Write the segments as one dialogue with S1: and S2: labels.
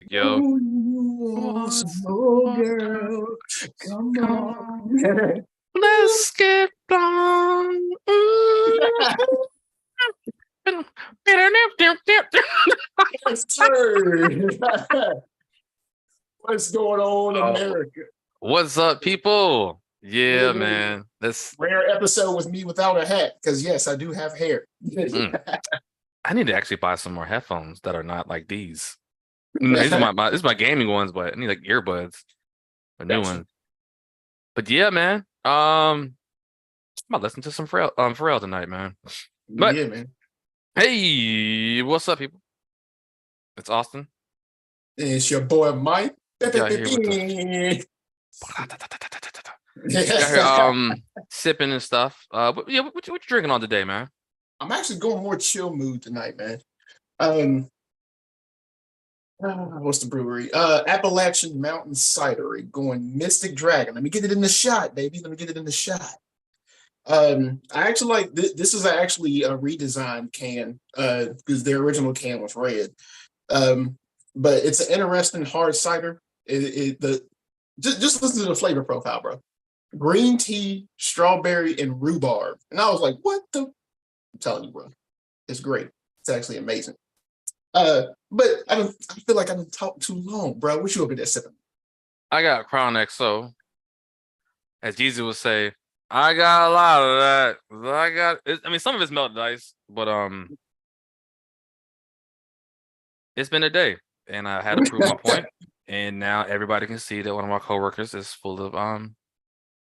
S1: Yo.
S2: Oh, girl, come on.
S1: Let's get blown.
S2: Yes, sir. What's going on,
S1: Oh,
S2: America?
S1: what's up, people?
S2: Little
S1: Yeah, man. That's
S2: rare episode with me without a hat, because yes, I do have hair.
S1: I need to actually buy some more headphones that are not like these. These are this is my gaming ones, but I need like earbuds, a new
S2: Gotcha.
S1: one. But yeah, man. I'm gonna listen to some Pharrell tonight, man. But
S2: Yeah, man.
S1: hey, what's up, people? It's Austin.
S2: It's your boy Mike.
S1: Got here with the got here sipping and stuff. Yeah, what you drinking on today, man?
S2: I'm actually going more chill mood tonight, man. Um, what's the brewery? Appalachian Mountain Cidery, going Mystic Dragon. Let me get it in the shot, baby. Let me get it in the shot. I actually like this is actually a redesigned can, because their original can was red. But it's an interesting hard cider. Just listen to the flavor profile, bro. Green tea, strawberry, and rhubarb. And I was like, what the? I'm telling you, bro. It's great. It's actually amazing. But I feel like I've been talking too long, bro. What you over there sipping?
S1: I got Crown XO. As Jesus would say, I got a lot of that. I mean, some of it's melted ice, but it's been a day, and I had to prove my point, and now everybody can see that one of my coworkers is full of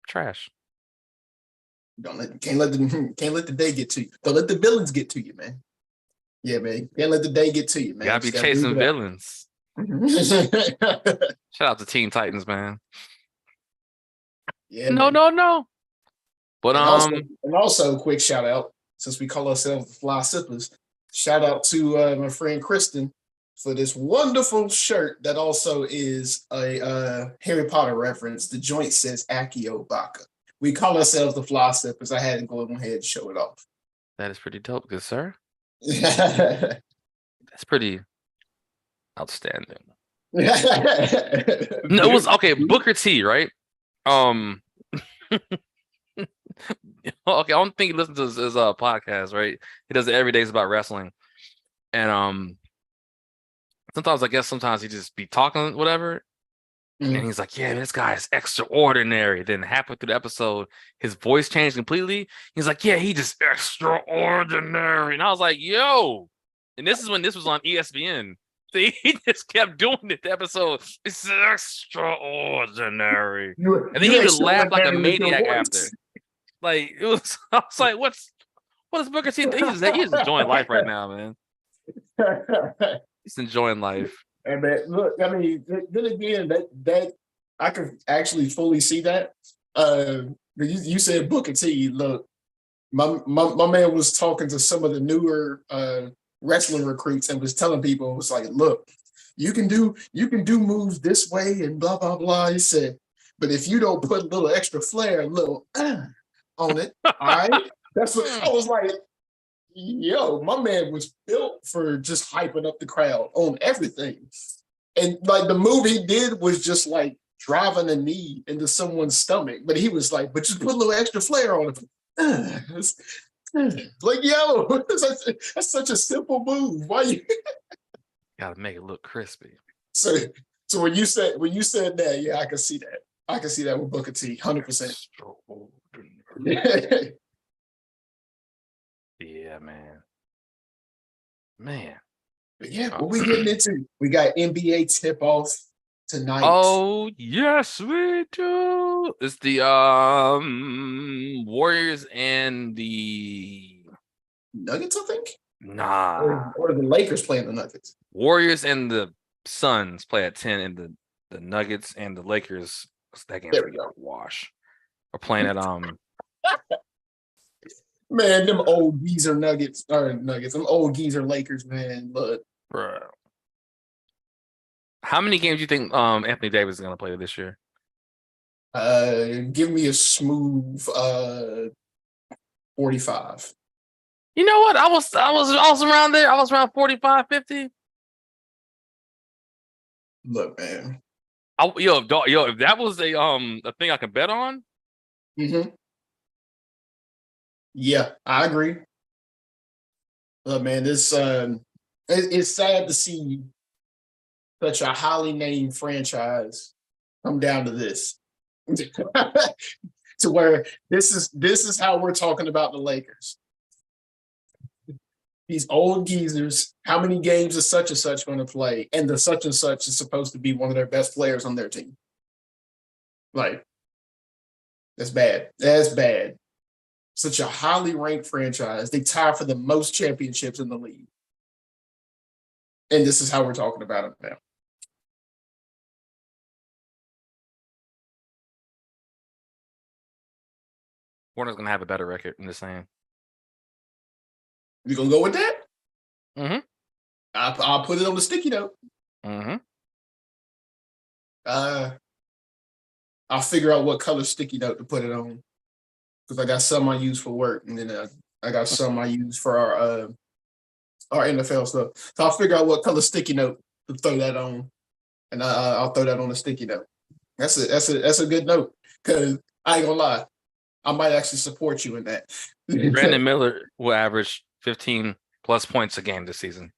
S1: trash.
S2: Can't let the day get to you. Don't let the villains get to you, man. Yeah, man. Can't let the day get to you, man.
S1: Gotta be
S2: Just gotta move
S1: chasing
S2: it
S1: villains.
S2: up.
S1: Shout out to Teen Titans, man.
S2: Yeah,
S1: No,
S2: man.
S1: no, no. But
S2: And also, quick shout out, since we call ourselves the Fly Sippers, shout out to my friend Kristen for this wonderful shirt that also is a Harry Potter reference. The joint says Accio Baka. We call ourselves the Fly Sippers. I had to go ahead and show it off.
S1: that is pretty dope, good sir.
S2: Yeah.
S1: That's pretty outstanding. No, it was okay. Booker T, right? Okay, I don't think he listens to his podcast, right? He does it every day. It's about wrestling, and sometimes he just be talking whatever, and he's like, "Yeah, this guy is extraordinary." Then halfway through the episode, his voice changed completely. He's like, "Yeah, he just extraordinary," and I was like, "Yo!" And this is when this was on ESPN. See, he just kept doing it. The episode, it's extraordinary, and then he would laugh like a maniac after. Like it was, I was like, what is Booker T? He's just enjoying life right now, man. He's enjoying life.
S2: And man, look, I mean, then again, that I can actually fully see that. You said Booker T. Look, my man was talking to some of the newer wrestling recruits and was telling people, it was like, look, you can do moves this way and blah blah blah. He said, but if you don't put a little extra flair, a little on it, all right. That's what I was like. Yo, my man was built for just hyping up the crowd on everything. And like the move he did was just like driving a knee into someone's stomach. But he was like, but just put a little extra flair on it. Like, yo, that's such a simple move. Why you
S1: gotta make it look crispy?
S2: So when you said that, yeah, I can see that. I can see that with Booker T, 100%.
S1: Yeah, man. Man.
S2: But yeah, what we getting into? We got NBA tip off tonight.
S1: Oh, yes, we do. It's the Warriors and the
S2: Nuggets, I think.
S1: Nah.
S2: Or the Lakers playing the Nuggets.
S1: Warriors and the Suns play at 10, and the Nuggets and the Lakers, that game's gonna be a wash. We're playing at
S2: Man, them old geezer Nuggets, them old geezer Lakers, man. Look,
S1: bro. How many games do you think Anthony Davis is gonna play this year?
S2: Give me a smooth 45.
S1: You know what? I was around there. I was around 45, 50.
S2: Look, man.
S1: If that was a thing I could bet on.
S2: Mm-hmm. Yeah, I agree. Look, man, it's sad to see such a highly named franchise come down to this. To where this is how we're talking about the Lakers. These old geezers, how many games is such and such going to play? And the such and such is supposed to be one of their best players on their team. Like, that's bad. That's bad. Such a highly ranked franchise. They tie for the most championships in the league. And this is how we're talking about it now.
S1: Warner's gonna have a better record. I'm just saying.
S2: You gonna go with that?
S1: Mm-hmm.
S2: I'll put it on the sticky note.
S1: Mm-hmm.
S2: I'll figure out what color sticky note to put it on because I got some I use for work, and then I got some I use for our NFL stuff. So I'll figure out what color sticky note to throw that on, and I'll throw that on the sticky note. That's a good note because I ain't gonna lie, I might actually support you in that.
S1: Brandon Miller will average 15 plus points a game this season.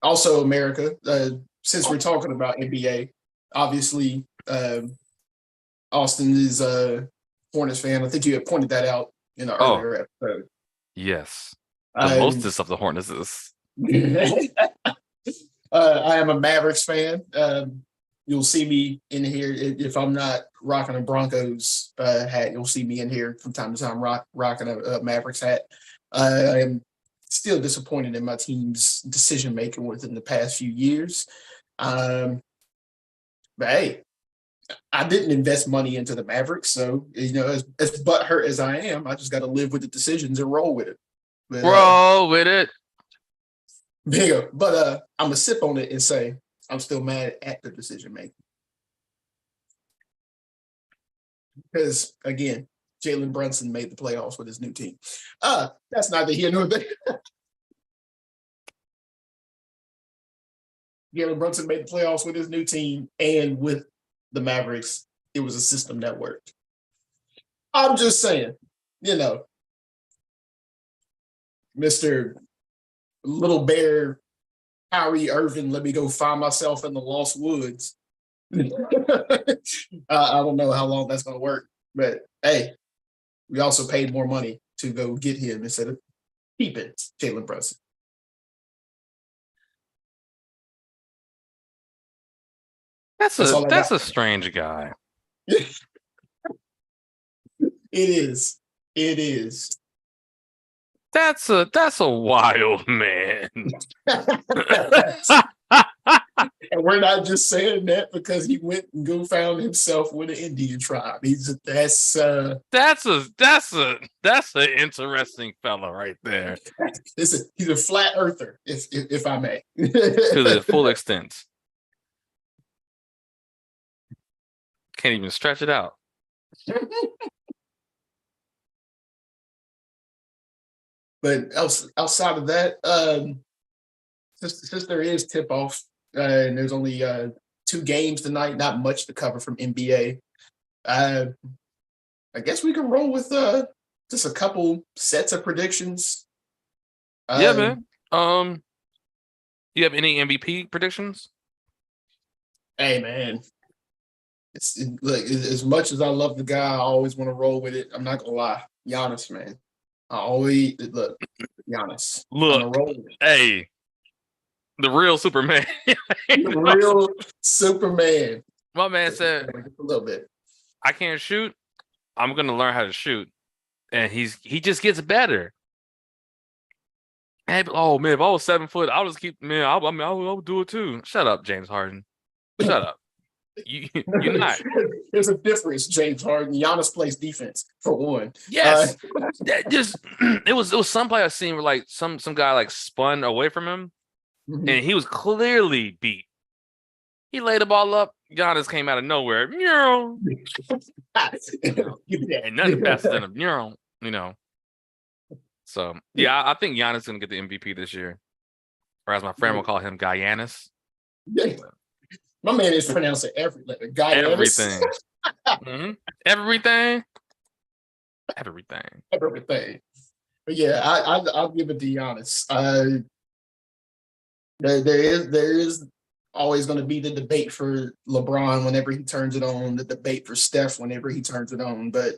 S2: Also, America, since we're talking about NBA, obviously, Austin is a Hornets fan. I think you had pointed that out in an earlier episode.
S1: Yes. The mostest of the Hornets is.
S2: I am a Mavericks fan. You'll see me in here if I'm not rocking a Broncos hat. You'll see me in here from time to time rocking a Mavericks hat. I am still disappointed in my team's decision making within the past few years. But hey, I didn't invest money into the Mavericks, so as butthurt as I am, I just got to live with the decisions and roll with it. But,
S1: roll with it.
S2: Bigger, but I'm gonna sip on it and say I'm still mad at the decision making because again, Jalen Brunson made the playoffs with his new team. That's neither here nor there. Jalen Brunson made the playoffs with his new team, and with the Mavericks, it was a system that worked. I'm just saying, Mr. Little Bear, Kyrie Irving, let me go find myself in the Lost Woods. I don't know how long that's going to work, but hey, we also paid more money to go get him instead of keeping Jalen Brunson.
S1: That's a strange guy.
S2: It is. It is.
S1: That's a wild man.
S2: And we're not just saying that because he went and go found himself with an Indian tribe. That's an
S1: interesting fella right there.
S2: He's a flat earther, if I may.
S1: To the full extent. Can't even stretch it out.
S2: But outside of that, since there is tip off and there's only 2 games tonight, not much to cover from NBA. I guess we can roll with just a couple sets of predictions.
S1: Yeah, man. You have any MVP predictions?
S2: Hey, man. Look, as much as I love the guy, I always want to roll with it. I'm not gonna lie, Giannis, man. I always look, Giannis.
S1: Look, hey, the real Superman.
S2: The real Superman.
S1: My man said,
S2: a little bit.
S1: I can't shoot. I'm gonna learn how to shoot, and he just gets better. And, oh man, if I was 7 foot, I'll just keep man. I'll do it too. Shut up, James Harden. Shut up. You're not.
S2: There's a difference, James Harden. Giannis plays defense for one.
S1: Yes, it was some play I seen where like some guy like spun away from him, and he was clearly beat. He laid the ball up. Giannis came out of nowhere. Mural. And nothing faster than a mural, So yeah, I think Giannis is gonna get the MVP this year, or as my friend will call him, Giannis.
S2: Yeah. My man is pronouncing every letter. Giannis.
S1: Everything, hmm everything, everything.
S2: Everything. But yeah, I'll give it to Giannis. There is always going to be the debate for LeBron whenever he turns it on, the debate for Steph whenever he turns it on. But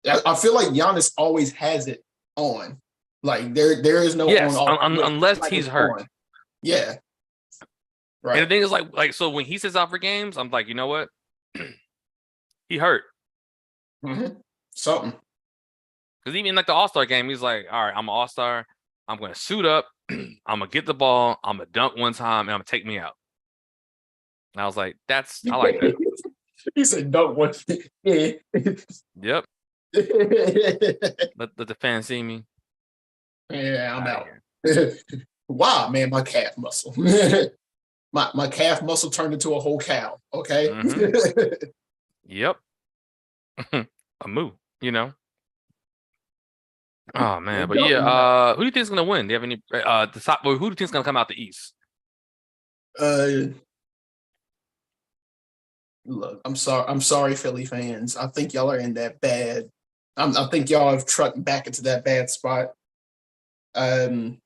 S2: I feel like Giannis always has it on. Like there is no on
S1: Yes,
S2: off.
S1: unless
S2: Like
S1: he's
S2: it's
S1: hurt.
S2: on. Yeah.
S1: And the
S2: Right.
S1: thing is, like, so when he sits out for games, I'm like, you know what? He hurt.
S2: Something.
S1: Because even like the All-Star game, he's like, all right, I'm an All-Star. I'm going to suit up. I'm going to get the ball. I'm going to dunk one time, and I'm going to take me out. And I was like, I like that.
S2: He said, "Don't want." Yeah.
S1: Yep. Let the fans see me.
S2: Yeah, I'm
S1: Outta
S2: out.
S1: here.
S2: Wow, man, my calf muscle. my calf muscle turned into a whole cow. Okay.
S1: Yep. A moo, you know. Oh man, but yeah, who do you think is gonna win? Do you have any the top who do you think is gonna come out the East?
S2: Uh, look, I'm sorry, Philly fans. I think y'all are in that bad. I think y'all have trucked back into that bad spot. Um,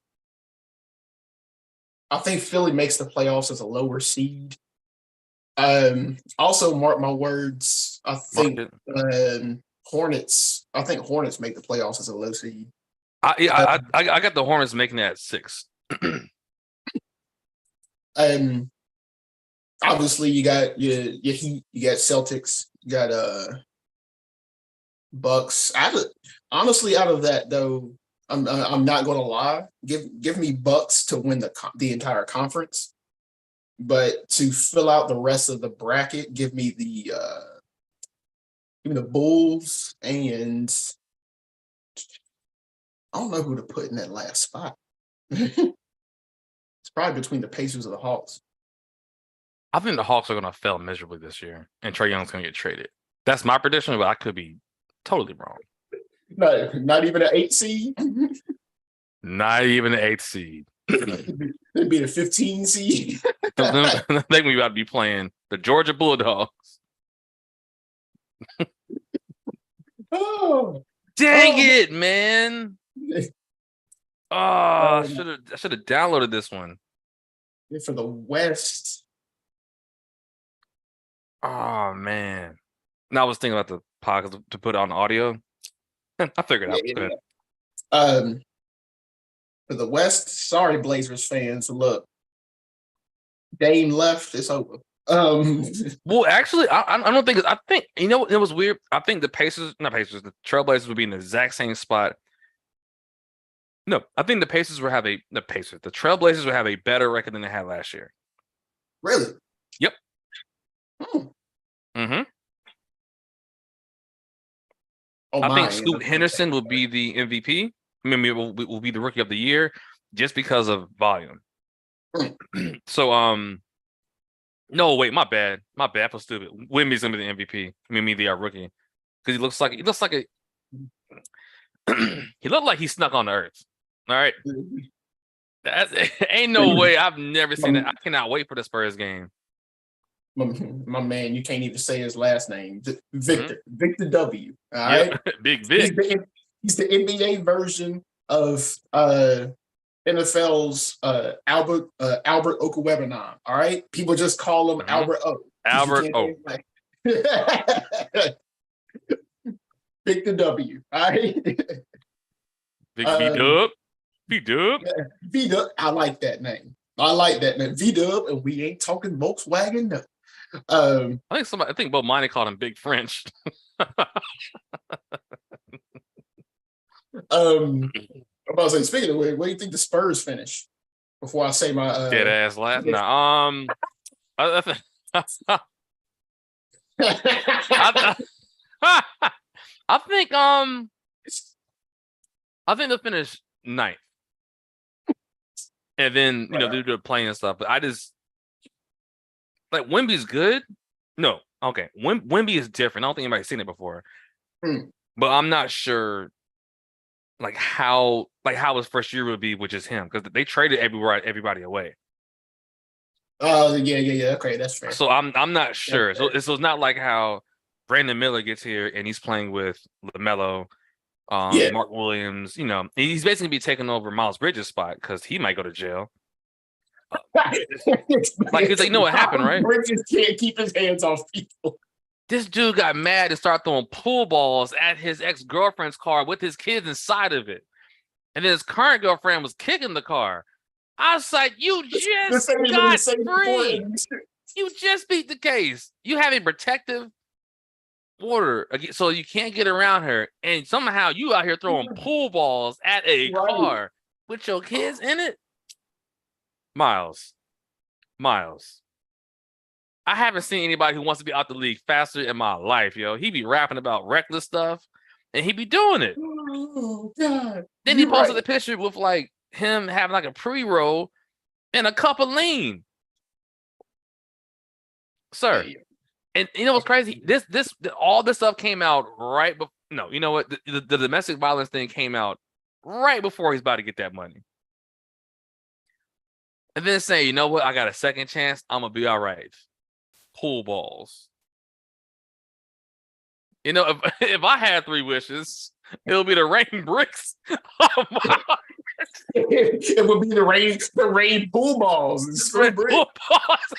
S2: I think Philly makes the playoffs as a lower seed. Also, mark my words. I think
S1: Market.
S2: Hornets. I think Hornets make the playoffs as a low seed.
S1: I got the Hornets making that 6.
S2: Obviously you got your Heat, you got Celtics, you got Bucks. Honestly, out of that though, I'm not gonna lie. Give me Bucks to win the entire conference, but to fill out the rest of the bracket, give me the Bulls, and I don't know who to put in that last spot. It's probably between the Pacers and the Hawks.
S1: I think the Hawks are gonna fail miserably this year, and Trae Young's gonna get traded. That's my prediction, but I could be totally wrong.
S2: No, not even an 8 seed.
S1: Not even the 8th seed.
S2: It'd be the 15 seed.
S1: I think we about to be playing the Georgia Bulldogs.
S2: Oh,
S1: Dang it, man! Oh, I should have downloaded this one.
S2: For the West.
S1: Oh man. Now I was thinking about the podcast to put on audio. I figured out.
S2: Yeah. For the West, sorry, Blazers fans. Look, Dame left. It's over.
S1: Well, actually, I don't think. I think you know it was weird. I think the the Trailblazers would be in the exact same spot. No, I think the Trailblazers would have a better record than they had last year.
S2: Really?
S1: Yep.
S2: Oh,
S1: I think Scoot Henderson will be the MVP. I mean, will be the rookie of the year just because of volume. So, no, wait, my bad. I feel stupid. Wimby's gonna be the MVP. I mean, the rookie, because he looks like a. He looked like he snuck on the earth. All right, ain't no way. I've never seen it. I cannot wait for the Spurs game.
S2: My man, you can't even say his last name. Victor W. All right,
S1: Big Vic.
S2: He's the NBA version of NFL's Albert Okuwebanon. All right, people just call him Albert O.
S1: Albert O.
S2: Victor W. All right.
S1: Big V-Dub. V-Dub.
S2: V-Dub. I like that name. V-Dub, and we ain't talking Volkswagen. No.
S1: I think Bob Miney called him Big French.
S2: I'm about to say, speaking of which, where do you think the Spurs finish? Before I say my
S1: dead ass laugh. Nah, I think they'll finish 9th. And then due to playing and stuff. But I just like Wemby's good. No, okay. Wemby is different. I don't think anybody's seen it before. But I'm not sure. like how his first year would be with just him because they traded everybody away.
S2: Oh yeah. Okay, that's fair.
S1: So I'm not sure.
S2: That's
S1: So
S2: fair.
S1: it's not like how Brandon Miller gets here and he's playing with LaMelo,
S2: Yeah.
S1: Mark Williams. You know, he's basically be taking over Miles Bridges' spot because he might go to jail. Like, cause you know what happened, right?
S2: Bridges can't keep his hands off people.
S1: This dude got mad and started throwing pool balls at his ex-girlfriend's car with his kids inside of it. And then his current girlfriend was kicking the car. I was like, you just got free. You just beat the case. You have a protective order, so you can't get around her. And somehow you out here throwing pool balls at a car with your kids in it. Miles. I haven't seen anybody who wants to be out the league faster in my life, yo. He be rapping about reckless stuff, and he be doing it.
S2: Oh God!
S1: Then he posted a picture with like him having like a pre-roll and a cup of lean, sir. And you know what's crazy? All this stuff came out right before. No, you know what? The domestic violence thing came out right before he's about to get that money. And then saying, you know what? I got a second chance. I'm gonna be all right. Pool balls. You know, if I had 3 wishes, it would be to rain bricks.
S2: It would be the rain pool balls and screw bricks. Pool balls.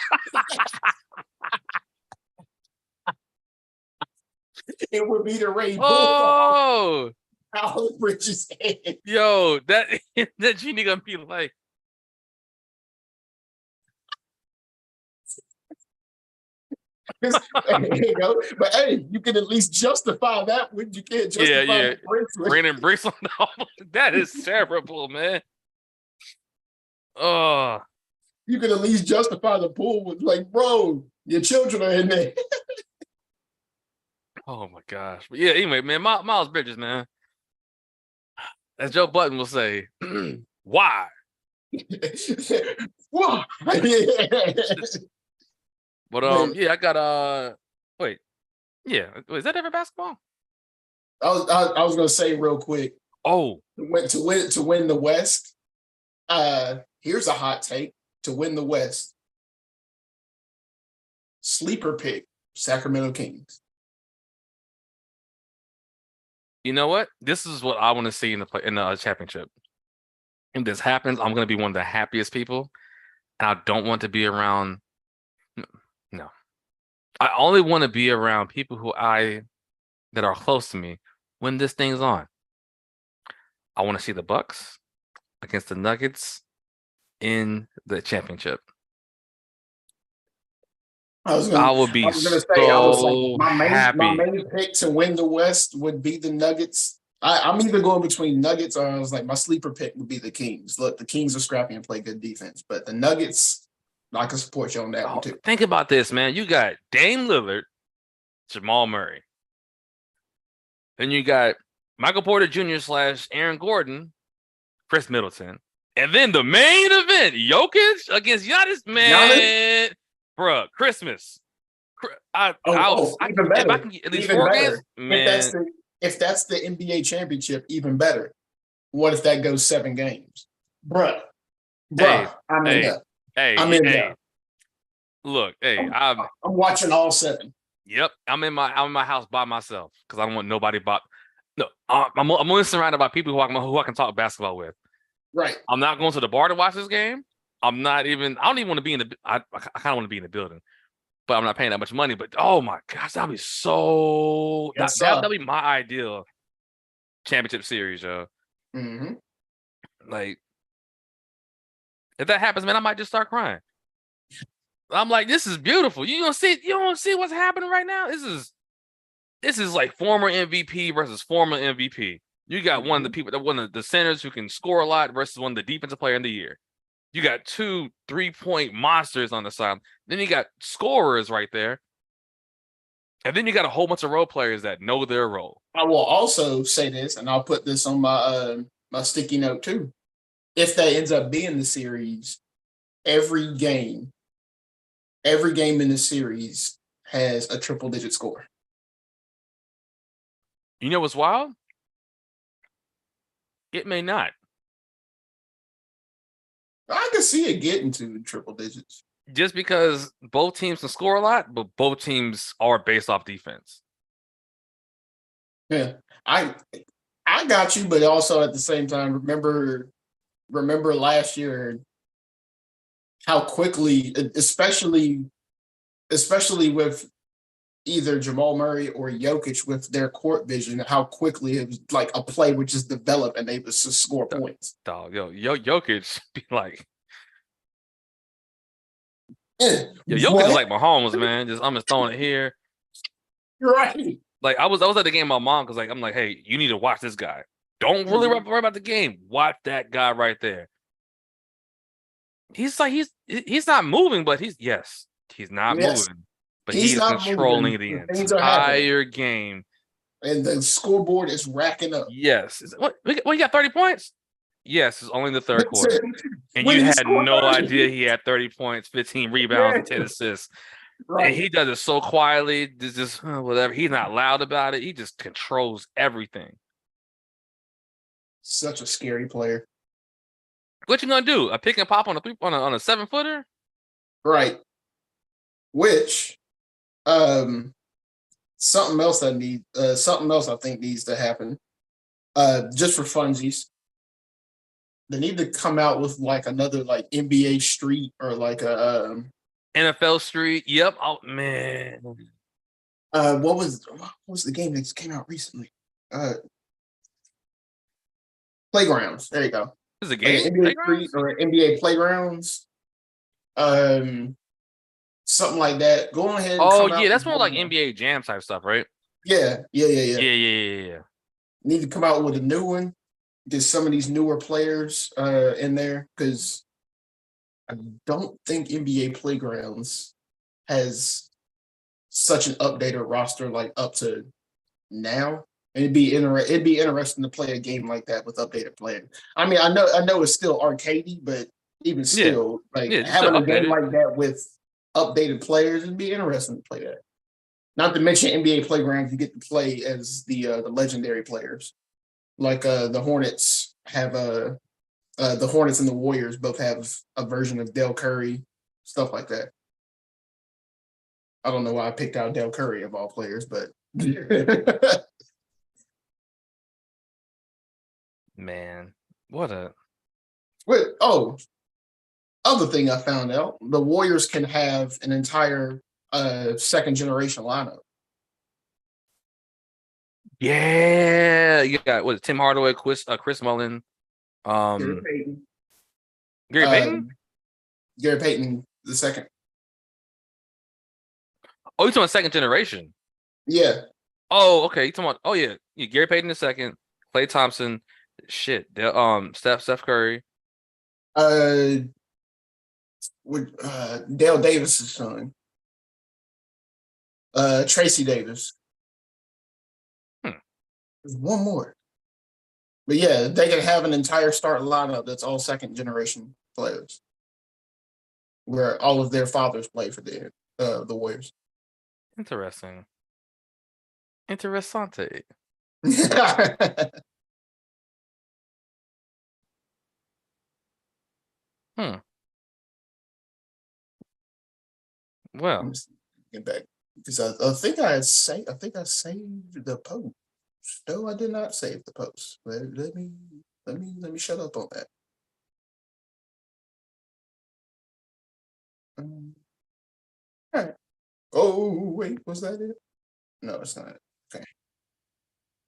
S2: It would be the rain pool balls. How Bridges' head.
S1: Yo, that genie gonna be like.
S2: There you go. But hey, you can at least justify that when you can't justify
S1: raining bricks on the that is terrible, man. Oh,
S2: you can at least justify the pool with like, bro, your children are in there.
S1: Oh my gosh. But yeah, anyway, man, Miles Bridges, man. As Joe Button will say, why?
S2: Why?
S1: But yeah, I got wait. Yeah, is that ever basketball?
S2: I was gonna say real quick.
S1: Oh,
S2: to win the West. Here's a hot take to win the West. Sleeper pick, Sacramento Kings.
S1: You know what? This is what I want to see in the championship. If this happens, I'm gonna be one of the happiest people. And I don't want to be around. No, I only want to be around people that are close to me when this thing's on. I want to see the Bucks against the Nuggets in the championship. I would be so happy.
S2: My main pick to win the West would be the Nuggets. I'm either going between Nuggets or I was like, my sleeper pick would be the Kings. Look, the Kings are scrappy and play good defense, but the Nuggets, I can support you on that one too.
S1: Think about this, man. You got Dame Lillard, Jamal Murray. Then you got Michael Porter Jr. / Aaron Gordon, Chris Middleton. And then the main event, Jokic against Giannis, man. Bruh, Christmas.
S2: Even better.
S1: If I can get at least 4 games, man.
S2: If that's the NBA championship, even better. What if that goes 7 games? Bruh, I'm in that. I'm in that.
S1: Look,
S2: I'm watching all 7.
S1: Yep, I'm in my house by myself because I don't want nobody but. No, I'm only surrounded by people who I can talk basketball with.
S2: Right.
S1: I'm not going to the bar to watch this game. I don't even want to be in the. I kind of want to be in the building, but I'm not paying that much money. But oh my gosh, that'd be so. That'd be my ideal championship series, yo.
S2: Mm-hmm.
S1: Like, if that happens, man, I might just start crying. I'm like, this is beautiful. You don't see what's happening right now. This is like former MVP versus former MVP. You got one of the centers who can score a lot versus one of the defensive player in the year. You got 2 3-point monsters on the side. Then you got scorers right there. And then you got a whole bunch of role players that know their role.
S2: I will also say this, and I'll put this on my my sticky note too. If that ends up being the series, every game in the series has a triple-digit score.
S1: You know what's wild? It may not.
S2: I can see it getting to triple digits.
S1: Just because both teams can score a lot, but both teams are based off defense.
S2: Yeah, I got you, but also at the same time, remember last year how quickly, especially with either Jamal Murray or Jokic with their court vision, how quickly it was like a play would just develop and they would just score points.
S1: Dog, Jokic be like, Jokic is
S2: What?
S1: like Mahomes, man. I'm just throwing it here.
S2: Right.
S1: Like I was at the game with my mom because I'm like, hey, you need to watch this guy. Don't really worry about the game. Watch that guy right there. He's not moving, but he's not moving, but
S2: he's
S1: he's
S2: not
S1: controlling
S2: moving.
S1: the
S2: Things are happening.
S1: entire game.
S2: And the scoreboard is racking up.
S1: Yes. What you got 30 points? Yes, it's only the third quarter. And
S2: When
S1: you
S2: he
S1: had
S2: scored
S1: no
S2: 30.
S1: idea he had 30 points, 15 rebounds, and 10 assists. Right. And he does it so quietly, just whatever. He's not loud about it. He just controls everything.
S2: Such a scary player.
S1: What you gonna do? A pick and pop on a 7-footer?
S2: Right. Which, something else I think needs to happen. Just for funsies, they need to come out with like another like NBA Street or like a
S1: NFL Street. Yep. Oh man.
S2: What was the game that came out recently? Playgrounds. There you go.
S1: This is a game.
S2: Like NBA Street or NBA Playgrounds. Something like that. Go on ahead.
S1: And that's more like NBA Jam type stuff, right?
S2: Yeah.
S1: Yeah.
S2: Need to come out with a new one. Get some of these newer players in there because I don't think NBA Playgrounds has such an updated roster like up to now. And it'd be interesting to play a game like that with updated players. I mean, I know it's still arcadey, but even still, having a game like that with updated players would be interesting to play that. Not to mention NBA Playgrounds, you get to play as the legendary players. Like the Hornets have the Hornets and the Warriors both have a version of Del Curry, stuff like that. I don't know why I picked out Del Curry of all players, but
S1: man,
S2: other thing I found out, the Warriors can have an entire second generation lineup.
S1: Yeah, you got Tim Hardaway, Chris Mullin,
S2: Gary Payton.
S1: Gary Payton?
S2: Gary Payton the second.
S1: Oh, you're talking about second generation?
S2: Yeah.
S1: Oh, okay. You talking about? Oh yeah, Gary Payton the second, Klay Thompson, Steph Curry.
S2: With Dale Davis's son. Tracy Davis. There's one more. But yeah, they can have an entire starting lineup that's all second generation players. Where all of their fathers play for the Warriors.
S1: Interesting. Interessante. Well,
S2: get back because I think I saved the post. No, I did not save the post. Let me shut up on that. All right. Oh wait, was that it? No, it's not. Okay.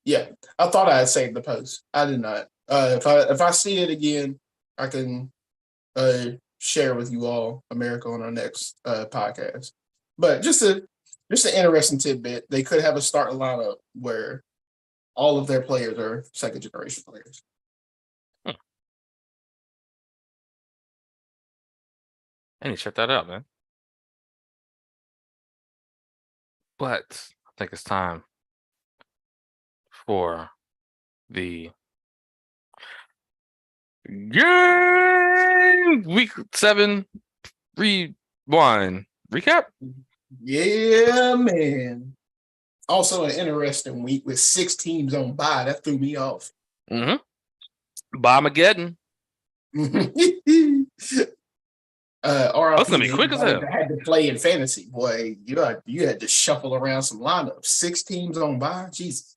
S2: Yeah, I thought I had saved the post. I did not. If I see it again, I can share with you all, America, on our next podcast. But just an interesting tidbit. They could have a starting lineup where all of their players are second generation players.
S1: I need to check that out, man. But I think it's time for the game week 7 rewind recap.
S2: Yeah, man. Also an interesting week with 6 teams on bye. That threw me off.
S1: Mm-hmm. Bombageddon. That's
S2: RIP
S1: gonna
S2: to
S1: be quick as
S2: anybody
S1: hell.
S2: that had to play in fantasy. Boy, you had to shuffle around some lineups. 6 teams on bye. Jesus.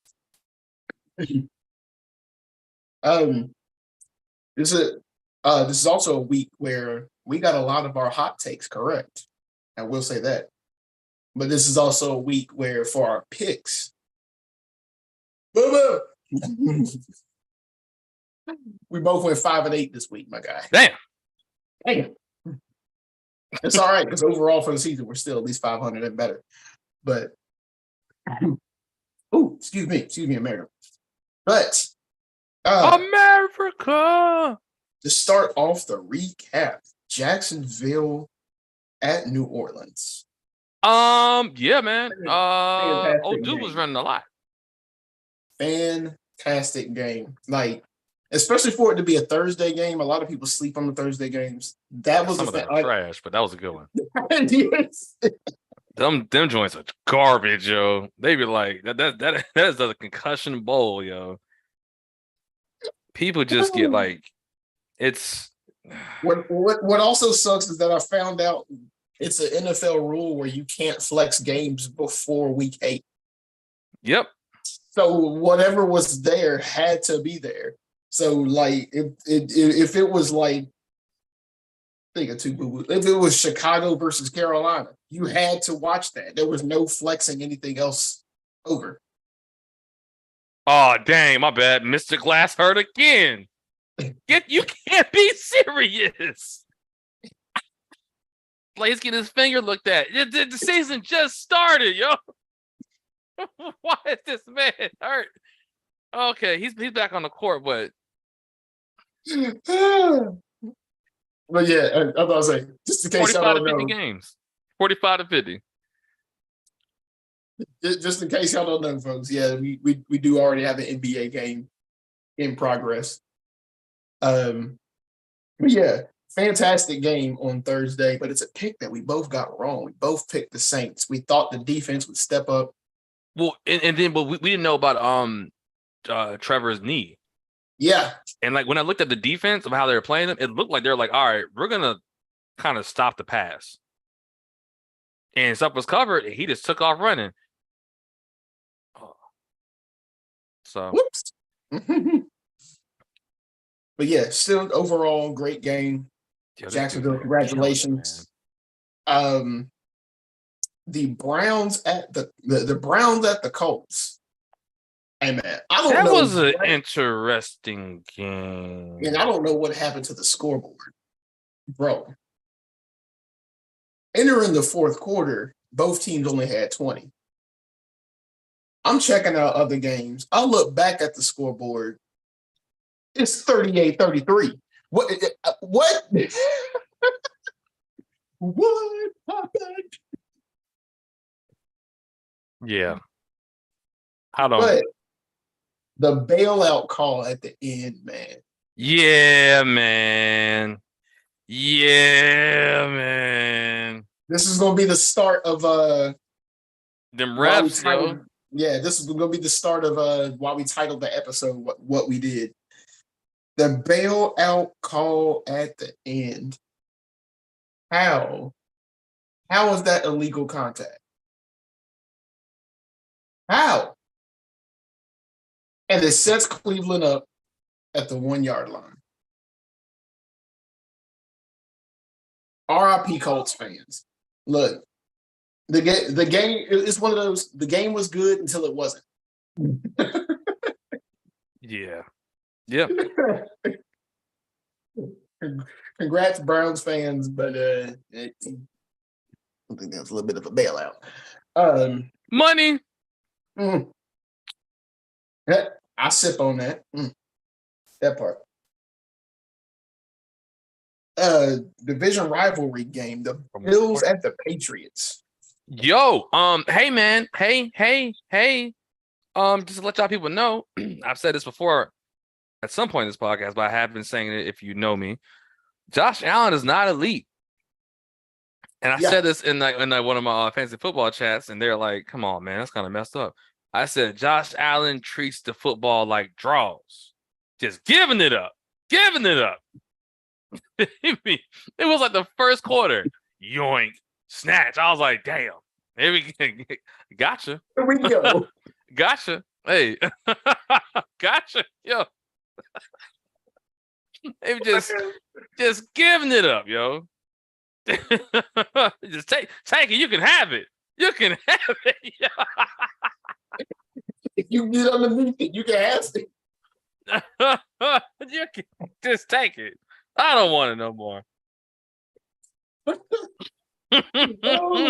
S2: um, this is also a week where we got a lot of our hot takes correct. I will say that. But this is also a week where for our picks, we both went 5-8 this week, my guy.
S1: Damn.
S2: Damn. It's all right because overall for the season we're still at least 500 and better. But excuse me, America. But
S1: America.
S2: to start off the recap, Jacksonville at New Orleans.
S1: Yeah, man. Old
S2: Fantastic
S1: dude was
S2: game.
S1: running a lot.
S2: Fantastic game. Like, especially for it to be a Thursday game. A lot of people sleep on the Thursday games. That was
S1: Some of them are trash, but that was a good one.
S2: Yes.
S1: Them joints are garbage, yo. They be like that is a concussion bowl, yo. People just get like it's
S2: What also sucks is that I found out it's an NFL rule where you can't flex games before week 8.
S1: Yep.
S2: So whatever was there had to be there. So like if it was like think of two boo-boo. If it was Chicago versus Carolina, you had to watch that. There was no flexing anything else over.
S1: Oh dang, my bad. Mr. Glass hurt again. You can't be serious. Like he's getting his finger looked at. The season just started, yo. Why is this man hurt? Okay, he's back on the court, but
S2: But yeah, I thought I was like, just in case y'all
S1: 45 to
S2: don't
S1: 50
S2: know,
S1: games. 45 to 50.
S2: just in case y'all don't know, folks, yeah, we do already have an NBA game in progress. But yeah, fantastic game on Thursday, but it's a pick that we both got wrong. We both picked the Saints. We thought the defense would step up.
S1: Well, and then but we didn't know about Trevor's knee.
S2: Yeah.
S1: And like when I looked at the defense of how they were playing them, it looked like they're like, all right, we're gonna kind of stop the pass. And stuff was covered, and he just took off running. So
S2: whoops. But yeah, still overall great game. Jacksonville, congratulations. The Browns at the Browns at the Colts. Hey man, I don't know.
S1: That was an interesting game.
S2: And I don't know what happened to the scoreboard, bro. Entering the fourth quarter, both teams only had 20. I'm checking out other games. I look back at the scoreboard. It's 38-33. What? What? What happened?
S1: Yeah. I don't.
S2: But the bailout call at the end, man.
S1: Yeah, man. Yeah, man.
S2: This is gonna be the start of
S1: them refs, yo.
S2: Yeah, this is gonna be the start of why we titled the episode what we did. The bailout call at the end. How is that illegal contact? How? And it sets Cleveland up at the 1-yard line. RIP Colts fans. Look, the game is one of those. The game was good until it wasn't.
S1: Yeah. Yep.
S2: Congrats, Browns fans, but I think that's a little bit of a bailout.
S1: Money.
S2: I sip on that. That part. Division rivalry game. The Bills at the Patriots.
S1: Yo, hey man, hey. Just to let y'all people know, I've said this before at some point in this podcast, but I have been saying it if you know me. Josh Allen is not elite. And I said this in one of my fantasy football chats, and they're like, come on, man, that's kind of messed up. I said Josh Allen treats the football like draws. just giving it up. It was like the first quarter. Yoink, snatch. I was like, damn. Here we go. Gotcha.
S2: Here we go.
S1: Gotcha. Hey, gotcha. Yo, they were just giving it up, yo. Just take it. You can have it. You can have it. Yo.
S2: If you get underneath it, you can have it.
S1: You can just take it. I don't want it no more.
S2: Oh,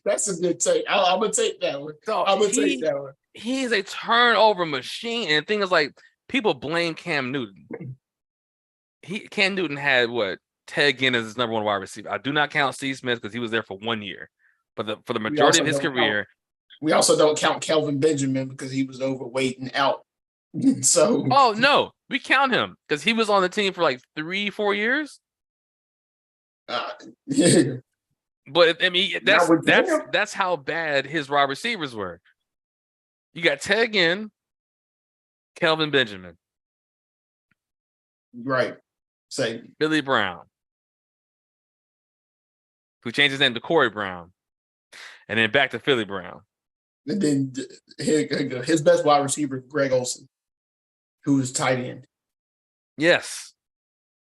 S2: that's a good take. I'm gonna take that one. I'm gonna take that one.
S1: He's a turnover machine, and the thing is, like, people blame Cam Newton. Cam Newton had what? Ted Ginn as his number one wide receiver. I do not count Steve Smith because he was there for 1 year, but for the majority of his career,
S2: we also don't count Kelvin Benjamin because he was overweight and out. So,
S1: oh no, we count him because he was on the team for like 3-4 years.
S2: Yeah.
S1: But I mean, that's how bad his wide receivers were. You got Ted Ginn, Kelvin Benjamin,
S2: right? Say
S1: Billy Brown, who changed his name to Corey Brown, and then back to Philly Brown.
S2: And then his best wide receiver, Greg Olsen, who was tight end.
S1: Yes.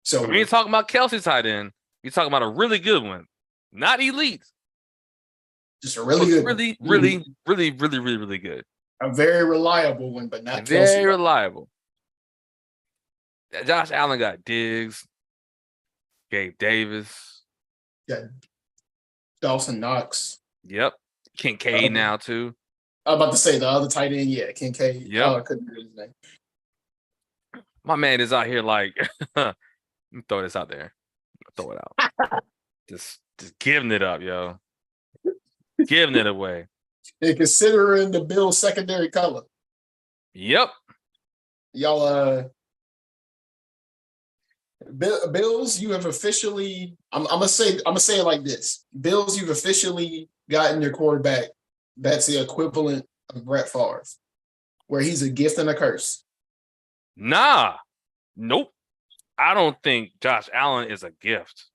S1: So when you're talking about Kelsey's tight end, you're talking about a really good one, not elite.
S2: Just a really good,
S1: really good.
S2: A very reliable one, but not
S1: very
S2: Kelsey.
S1: Reliable. Josh Allen got Diggs, Gabe Davis,
S2: yeah, Dawson Knox.
S1: Yep, Kincaid now too.
S2: I was about to say the other tight end, yeah, Kincaid.
S1: Yep.
S2: I couldn't remember his name.
S1: My man is out here like, let me throw this out there. Throw it out. just giving it up, yo. Giving it away.
S2: And considering the Bills' secondary color.
S1: Yep.
S2: Y'all, Bills, you have officially. I'm gonna say it like this: Bills, you've officially gotten your quarterback. That's the equivalent of Brett Favre, where he's a gift and a curse.
S1: Nah, nope. I don't think Josh Allen is a gift.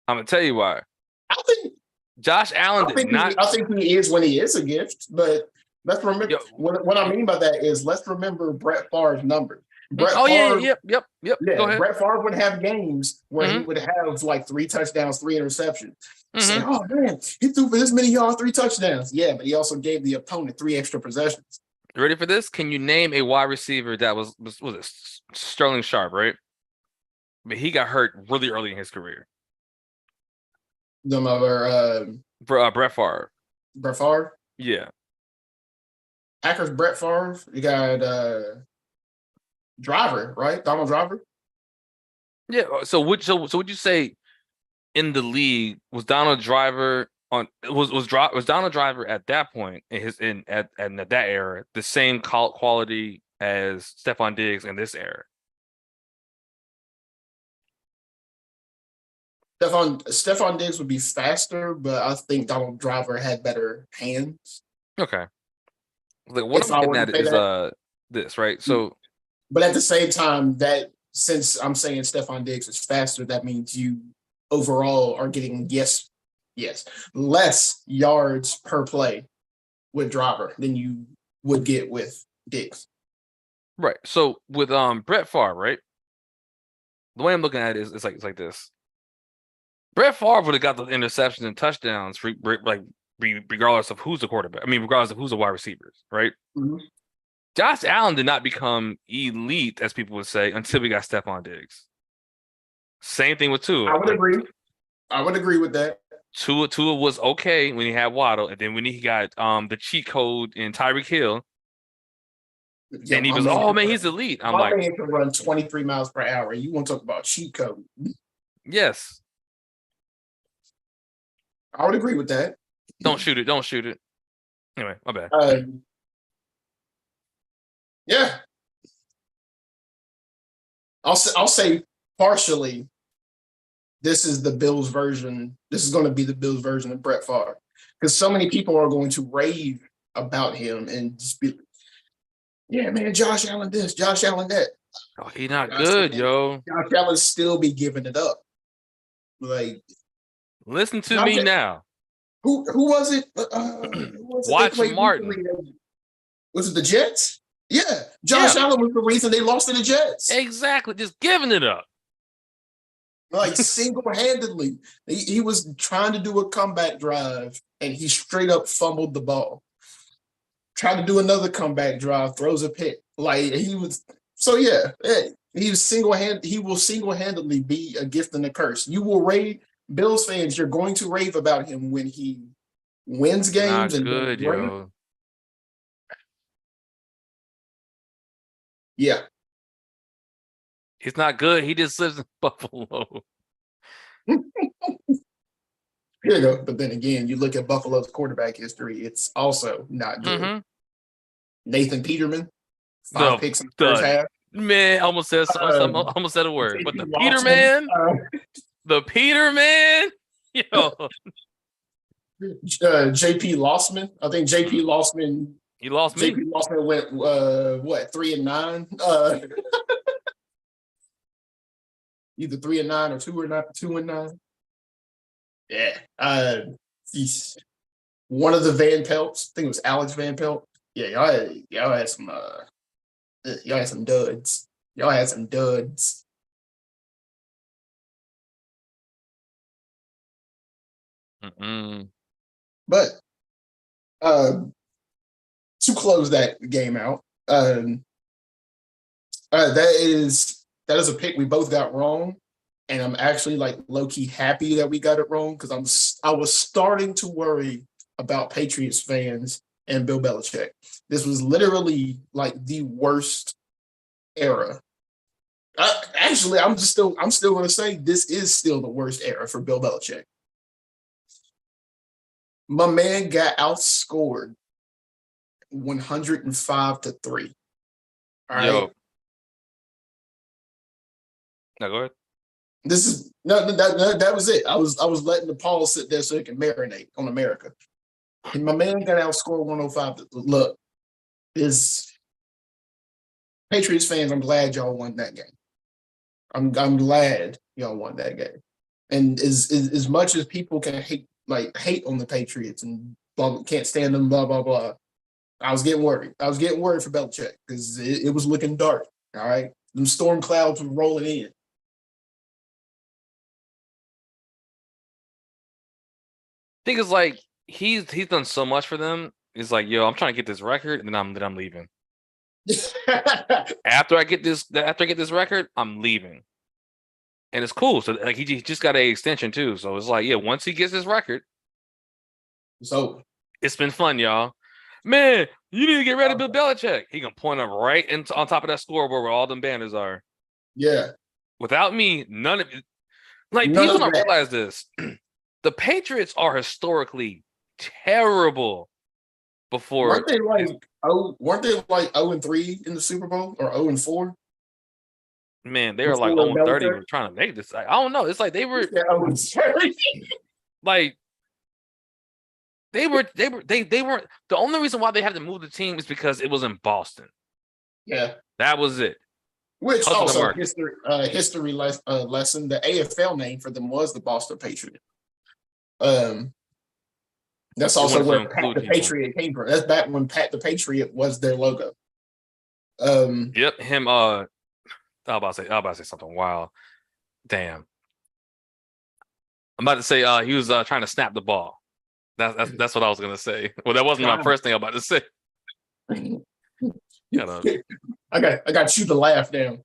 S1: I'm gonna tell you why.
S2: I think
S1: Josh Allen did not.
S2: I think he is when he is a gift, but let's remember what I mean by that is let's remember Brett Favre's number.
S1: Favre, yep.
S2: Yeah,
S1: go ahead.
S2: Brett Favre would have games where he would have like 3 touchdowns, 3 interceptions. Saying, oh man, he threw for this many yards, 3 touchdowns. Yeah, but he also gave the opponent 3 extra possessions.
S1: You ready for this? Can you name a wide receiver that was it Sterling Sharp, right? But he got hurt really early in his career. Brett Favre.
S2: Brett Favre?
S1: Yeah.
S2: Packers Brett Favre. You got Driver, right? Donald Driver?
S1: Yeah. So would you say in the league was Donald Driver was Donald Driver at that point at that era the same quality as Stephon Diggs in this era?
S2: Stephon Diggs would be faster, but I think Donald Driver had better hands.
S1: Okay. Like what I'm getting at is this, right? So,
S2: but at the same time, that since I'm saying Stephon Diggs is faster, that means you overall are getting less yards per play with Driver than you would get with Diggs.
S1: Right. So with Brett Favre, right? The way I'm looking at it is it's like this. Brett Favre would have got the interceptions and touchdowns regardless of who's the quarterback. I mean, regardless of who's the wide receivers, right?
S2: Mm-hmm.
S1: Josh Allen did not become elite, as people would say, until we got Stephon Diggs. Same thing with Tua.
S2: I would agree with that.
S1: Tua was okay when he had Waddle, and then when he got the cheat code in Tyreek Hill, and he was, he's elite. I'm like,
S2: man can run 23 miles per hour. You want to talk about cheat code?
S1: Yes.
S2: I would agree with that.
S1: Don't shoot it. Anyway, my bad.
S2: Yeah. I'll say partially this is the Bills version. This is going to be the Bills version of Brett Favre because so many people are going to rave about him and just be, Yeah, man, Josh Allen this, Josh Allen that.
S1: Oh, he not
S2: Josh
S1: good,
S2: Allen,
S1: yo.
S2: Josh Allen still be giving it up. Like
S1: Listen to
S2: Josh,
S1: me now.
S2: who was it? Who was it they
S1: Watch
S2: played
S1: Martin.
S2: recently? Was it the Jets? Yeah, Josh
S1: Yeah,
S2: Allen was the reason they lost to the Jets.
S1: exactly. Just giving it up.
S2: Like single-handedly. He was trying to do a comeback drive and he straight up fumbled the ball. Tried to do another comeback drive, throws a pick. Like he was so yeah, he was he will single-handedly be a gift and a curse. You will rave Bills fans, you're going to rave about him when he wins games
S1: Not
S2: and does
S1: good,
S2: great.
S1: yo.
S2: Yeah.
S1: He's not good. He just lives in Buffalo.
S2: Here you go. But then again, you look at Buffalo's quarterback history, it's also not good.
S1: Mm-hmm.
S2: Nathan Peterman, 5
S1: The
S2: picks in the first
S1: the
S2: half.
S1: man
S2: Um,
S1: almost said a word. But
S2: JP
S1: the Peter
S2: Losman,
S1: man, the Peter man, yo,
S2: JP Lossman. I think JP Lossman.
S1: he lost me.
S2: JP Lossman went what 3-9. Either 3-9 or 2-9. Yeah. He's one of the Van Pelts. I think it was Alex Van Pelt. Yeah, y'all had some y'all had some duds. Y'all had some duds.
S1: Mm-mm.
S2: But to close that game out, that is a pick we both got wrong, and I'm actually like low key happy that we got it wrong because I was starting to worry about Patriots fans and Bill Belichick. This was literally like the worst era. Actually, I'm still going to say this is still the worst era for Bill Belichick. My man got outscored 105-3. All right.
S1: Yo, now go ahead.
S2: This is no that was it. I was letting the pause sit there so it can marinate on America. And my man got outscored 105. Look, is Patriots fans, I'm glad y'all won that game. I'm glad y'all won that game. And as much as people can hate on the Patriots and can't stand them, blah blah blah. I was getting worried. I was getting worried for Belichick because it was looking dark. All right, them storm clouds were rolling in.
S1: Think it's like he's done so much for them. He's like, yo, I'm trying to get this record, and then I'm leaving. After I get this record, I'm leaving. And it's cool. So like he just got a extension too. So it's like, yeah, once he gets his record,
S2: So
S1: it's been fun, y'all. Man, you need to get ready to Bill Belichick. He can point them right on top of that scoreboard where all them banners are.
S2: yeah,
S1: Without me, none of it. Like
S2: none
S1: people
S2: of
S1: don't
S2: that.
S1: realize this. The Patriots are historically terrible before.
S2: Weren't they like 0-3 in the Super Bowl or 0-4
S1: Man, they were like
S2: before
S1: 0-30.
S2: Belichick?
S1: We're trying to make this. I don't know. It's like they were
S2: Yeah, 0-30.
S1: like they weren't. The only reason why they had to move the team is because it was in Boston.
S2: Yeah,
S1: That was it.
S2: which
S1: Hustle the
S2: also
S1: market.
S2: history lesson. The AFL name for them was the Boston Patriot. That's
S1: They
S2: also
S1: wanted to
S2: where Pat
S1: include
S2: the
S1: people.
S2: Patriot came from. That's back when Pat the Patriot was their logo.
S1: Yep, him. I was about to say something wild. Damn. I'm about to say he was trying to snap the ball. That's what I was gonna say. Well, that wasn't my first thing I'm about to say. Shut up.
S2: I got you to laugh down.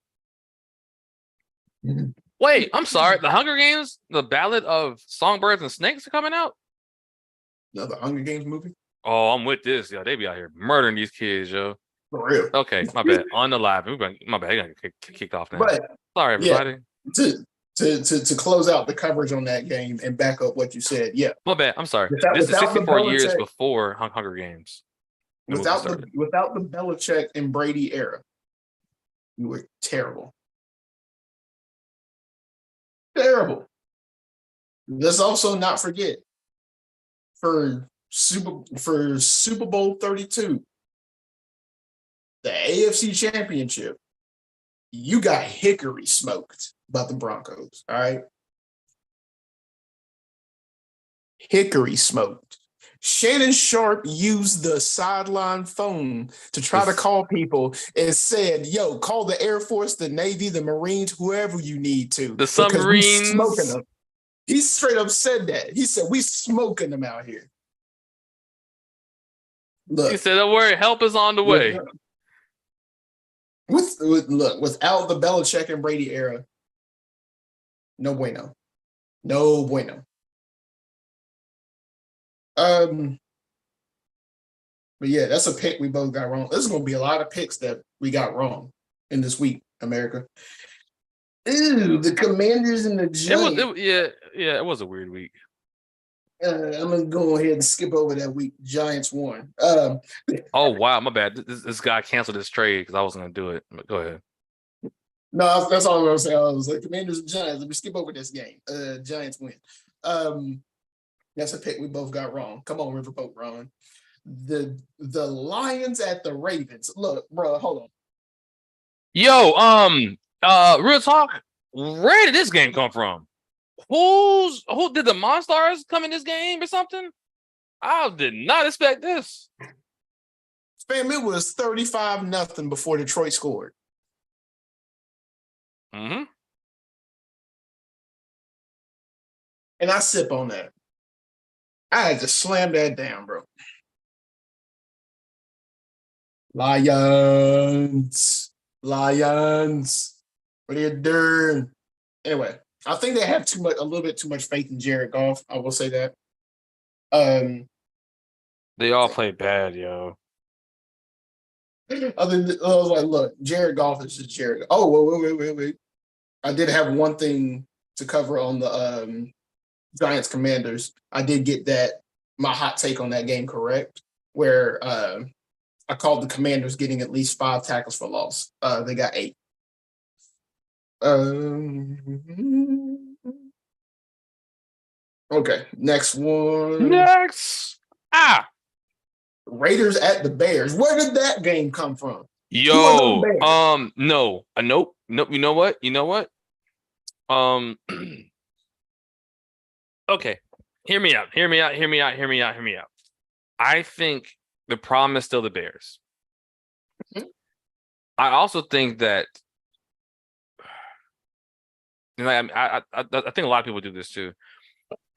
S1: Wait, I'm sorry. The Hunger Games, the Ballad of Songbirds and Snakes are coming out.
S2: The Hunger Games movie?
S1: Oh, I'm with this. Yo, they be out here murdering these kids, yo.
S2: For real.
S1: Okay, my bad. On the live. My bad. You're gonna get kicked off now.
S2: But
S1: Sorry,
S2: yeah,
S1: everybody.
S2: to close out the coverage on that game and back up what you said, yeah.
S1: My bad. I'm sorry. This is
S2: Without the
S1: 64 years
S2: Belichick,
S1: before Hunger Games.
S2: without the Belichick and Brady era, you were terrible. Terrible. Let's also not forget for Super Bowl 32, the AFC Championship, you got hickory smoked by the Broncos. All right. Hickory smoked. Shannon Sharp used the sideline phone to try to call people and said, yo, call the Air Force, the Navy, the Marines, whoever you need to.
S1: The
S2: because we smoking
S1: submarines.
S2: them. He straight up said that. He said, we smoking them out here. Look,
S1: He said, don't worry, help is on the way.
S2: Without the Belichick and Brady era, no bueno. No bueno. But yeah, that's a pick we both got wrong. There's going to be a lot of picks that we got wrong in this week, America. Ooh, the Commanders and the Giants.
S1: It was a weird week.
S2: I'm going to go ahead and skip over that week. Giants won.
S1: Oh, wow, my bad. This guy canceled his trade because I wasn't going to do it. But go ahead.
S2: No, that's all I was saying. I was like, Commanders and Giants. Let me skip over this game. Giants win. That's a pick we both got wrong. Come on, Riverboat Ron. The Lions at the Ravens. Look, bro, hold on.
S1: Yo, real talk. Where did this game come from? Who did the Monstars come in this game or something? I did not expect this.
S2: Fam, it was 35-0 before Detroit scored.
S1: Mm-hmm.
S2: And I sip on that. I had to slam that down, bro. Lions. What are you doing? Anyway, I think they have a little bit too much faith in Jared Goff. I will say that.
S1: They all play bad, yo.
S2: I was like, look, Jared Goff is just Jared. Oh, wait. I did have one thing to cover on the Giants Commanders. I did get my hot take on that game correct, where I called the Commanders getting at least 5 tackles for loss. They got 8. Okay, next one. Raiders at the Bears. Where did that game come from?
S1: Yo, no. Nope. You know what? Okay. Hear me out. I think the problem is still the Bears.
S2: Mm-hmm.
S1: I also think that, I think a lot of people do this too,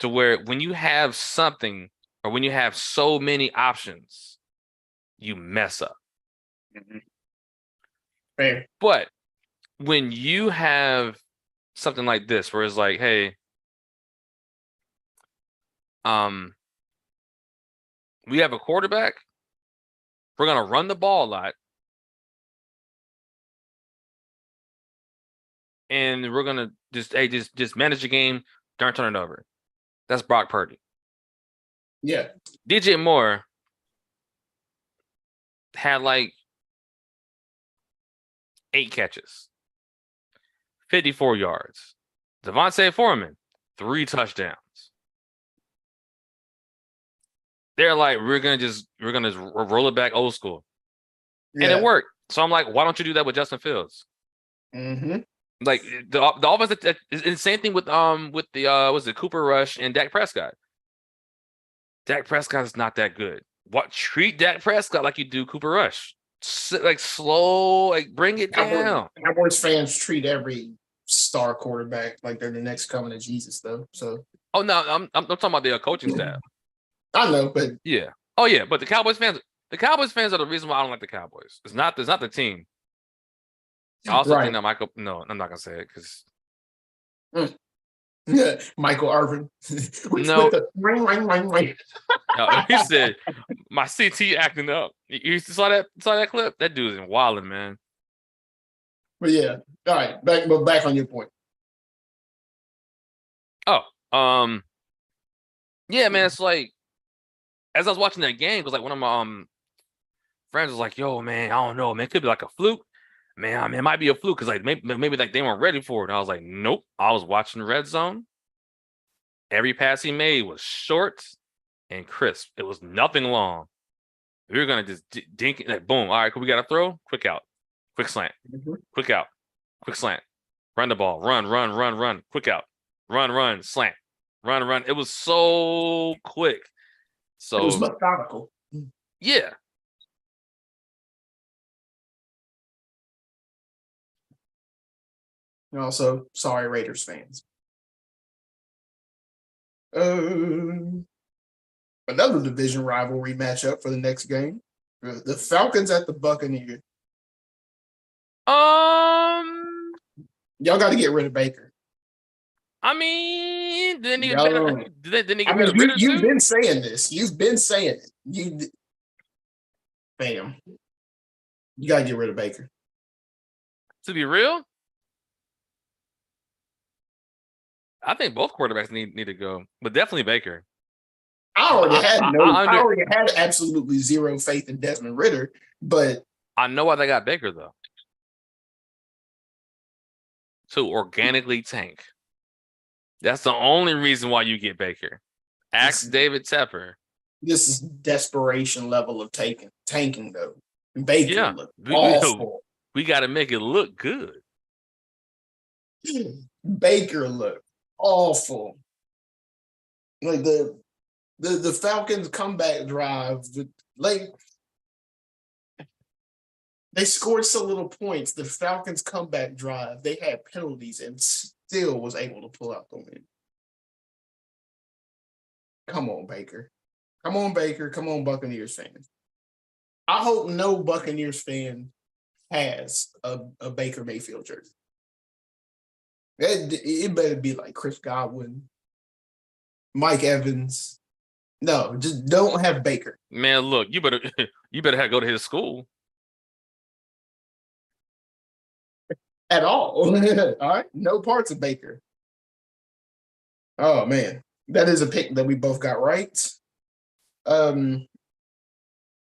S1: to where when you have something or when you have so many options, you mess up.
S2: Mm-hmm. Fair.
S1: But when you have something like this, where it's like, hey, we have a quarterback, we're gonna run the ball a lot, and we're gonna just manage the game, don't turn it over. That's Brock Purdy.
S2: Yeah.
S1: DJ Moore had like 8 catches, 54 yards. Devontae Foreman, 3 touchdowns. They're like, we're gonna roll it back old school, and it worked. So I'm like, why don't you do that with Justin Fields?
S2: Mm-hmm.
S1: Like the offense, the same thing with was it Cooper Rush and Dak Prescott? Dak Prescott is not that good. Treat Dak Prescott like you do Cooper Rush, like slow, like bring it down.
S2: Cowboys fans treat every star quarterback like they're the next coming of Jesus, though. So,
S1: no, I'm talking about the coaching staff.
S2: I know, but
S1: yeah, but the Cowboys fans are the reason why I don't like the Cowboys. It's not the team. I also think that Michael. No, I'm not gonna say it because.
S2: Michael Irvin.
S1: No. No, he said my CT acting up. You saw that clip? That dude's in wilding, man.
S2: But yeah, all right. Back on your point.
S1: Yeah, man. It's like as I was watching that game, it was like one of my friends was like, "Yo, man, I don't know, man. It could be like a fluke." Man, it might be a fluke because like maybe like they weren't ready for it. And I was like, nope. I was watching Red Zone. Every pass he made was short and crisp. It was nothing long. We're gonna just dink it, like boom. All right, we got to throw. Quick out, quick slant, quick out, quick slant. Run the ball. Run, run, run, run. Quick out. Run, run, slant. Run, run. It was so quick.
S2: It was
S1: So
S2: methodical.
S1: yeah.
S2: And also, sorry, Raiders fans. Another division rivalry matchup for the next game. The Falcons at the Buccaneers. Y'all got to get rid of Baker.
S1: I mean, didn't he get
S2: Y'all,
S1: better? Didn't he
S2: I
S1: get
S2: mean,
S1: better Ritter
S2: you've
S1: too?
S2: been saying this. You've been saying it. Bam. You got to get rid of Baker.
S1: To be real, I think both quarterbacks need to go, but definitely Baker.
S2: I already had absolutely zero faith in Desmond Ritter, but
S1: I know why they got Baker though. To organically tank. That's the only reason why you get Baker. Ask David Tepper.
S2: This is desperation level of tanking though. Baker looked awful.
S1: We got to make it look good.
S2: Baker looked awful. Like the Falcons comeback drive, like they scored so little points. The Falcons comeback drive, they had penalties and still was able to pull out the win. Come on, Baker. Come on, Baker. Come on, Buccaneers fans. I hope no Buccaneers fan has a Baker Mayfield jersey. It better be like Chris Godwin, Mike Evans. No, just don't have Baker.
S1: Man, look, you better have to go to his school.
S2: At all. All right. No parts of Baker. Oh man. That is a pick that we both got right. The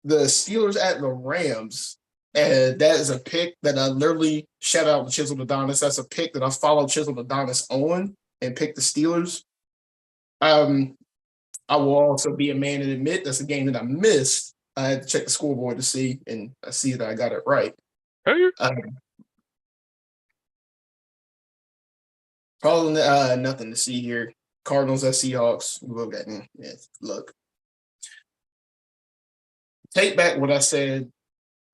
S2: Steelers at the Rams. And that is a pick that I literally shout out to Chisholm Adonis. That's a pick that I followed Chisholm Adonis on and picked the Steelers. I will also be a man and admit that's a game that I missed. I had to check the scoreboard to see, and I see that I got it right. Probably nothing to see here. Cardinals at Seahawks. We both got look. Take back what I said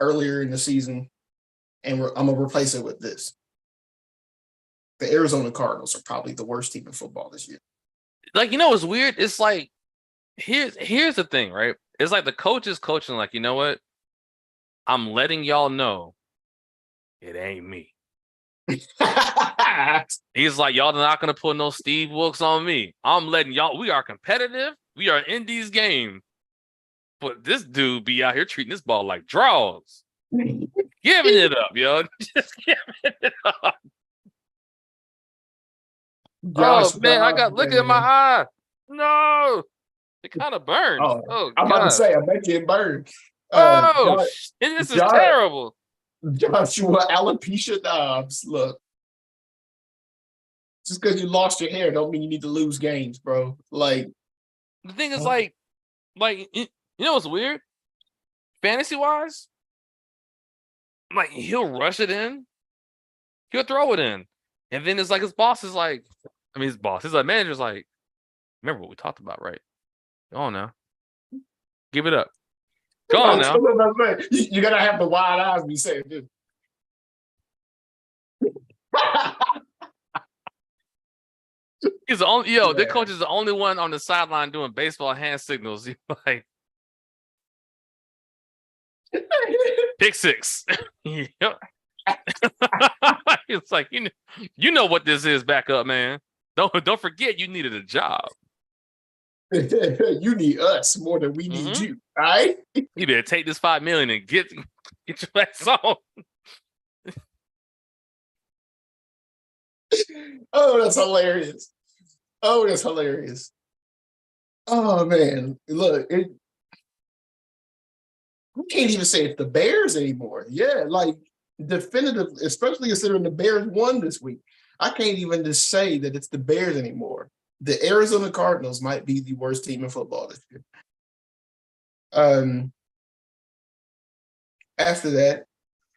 S2: earlier in the season, and I'm going to replace it with this. The Arizona Cardinals are probably the worst team in football this year.
S1: Like, you know what's weird? It's like, here's the thing, right? It's like the coach is coaching like, you know what? I'm letting y'all know it ain't me. He's like, y'all not going to put no Steve Wilkes on me. I'm letting y'all, we are competitive. We are in these games. But this dude be out here treating this ball like draws. Giving it up, yo. Just giving it up. Josh, man, I got look at my eye. No. It kind of burned. Oh,
S2: I'm about to say, I bet you it burned.
S1: This is terrible.
S2: Joshua alopecia Dobbs, look. Just because you lost your hair don't mean you need to lose games, bro. Like,
S1: the thing is, like you know what's weird? Fantasy-wise, like, he'll rush it in. He'll throw it in. And then it's like his boss is like, his manager's like, remember what we talked about, right? Go on now. Give it up. Go on now.
S2: You gotta have the wide eyes be saying this.
S1: He's the only the coach is the only one on the sideline doing baseball hand signals. He's like pick six. It's like you know what this is, back up, man. Don't forget you needed a job.
S2: You need us more than we need you. All right.
S1: You better take this $5 million and get your ass on.
S2: Oh, that's hilarious. Oh, man, look, we can't even say it's the Bears anymore. Yeah, like definitive, especially considering the Bears won this week. I can't even just say that it's the Bears anymore. The Arizona Cardinals might be the worst team in football this year. after that,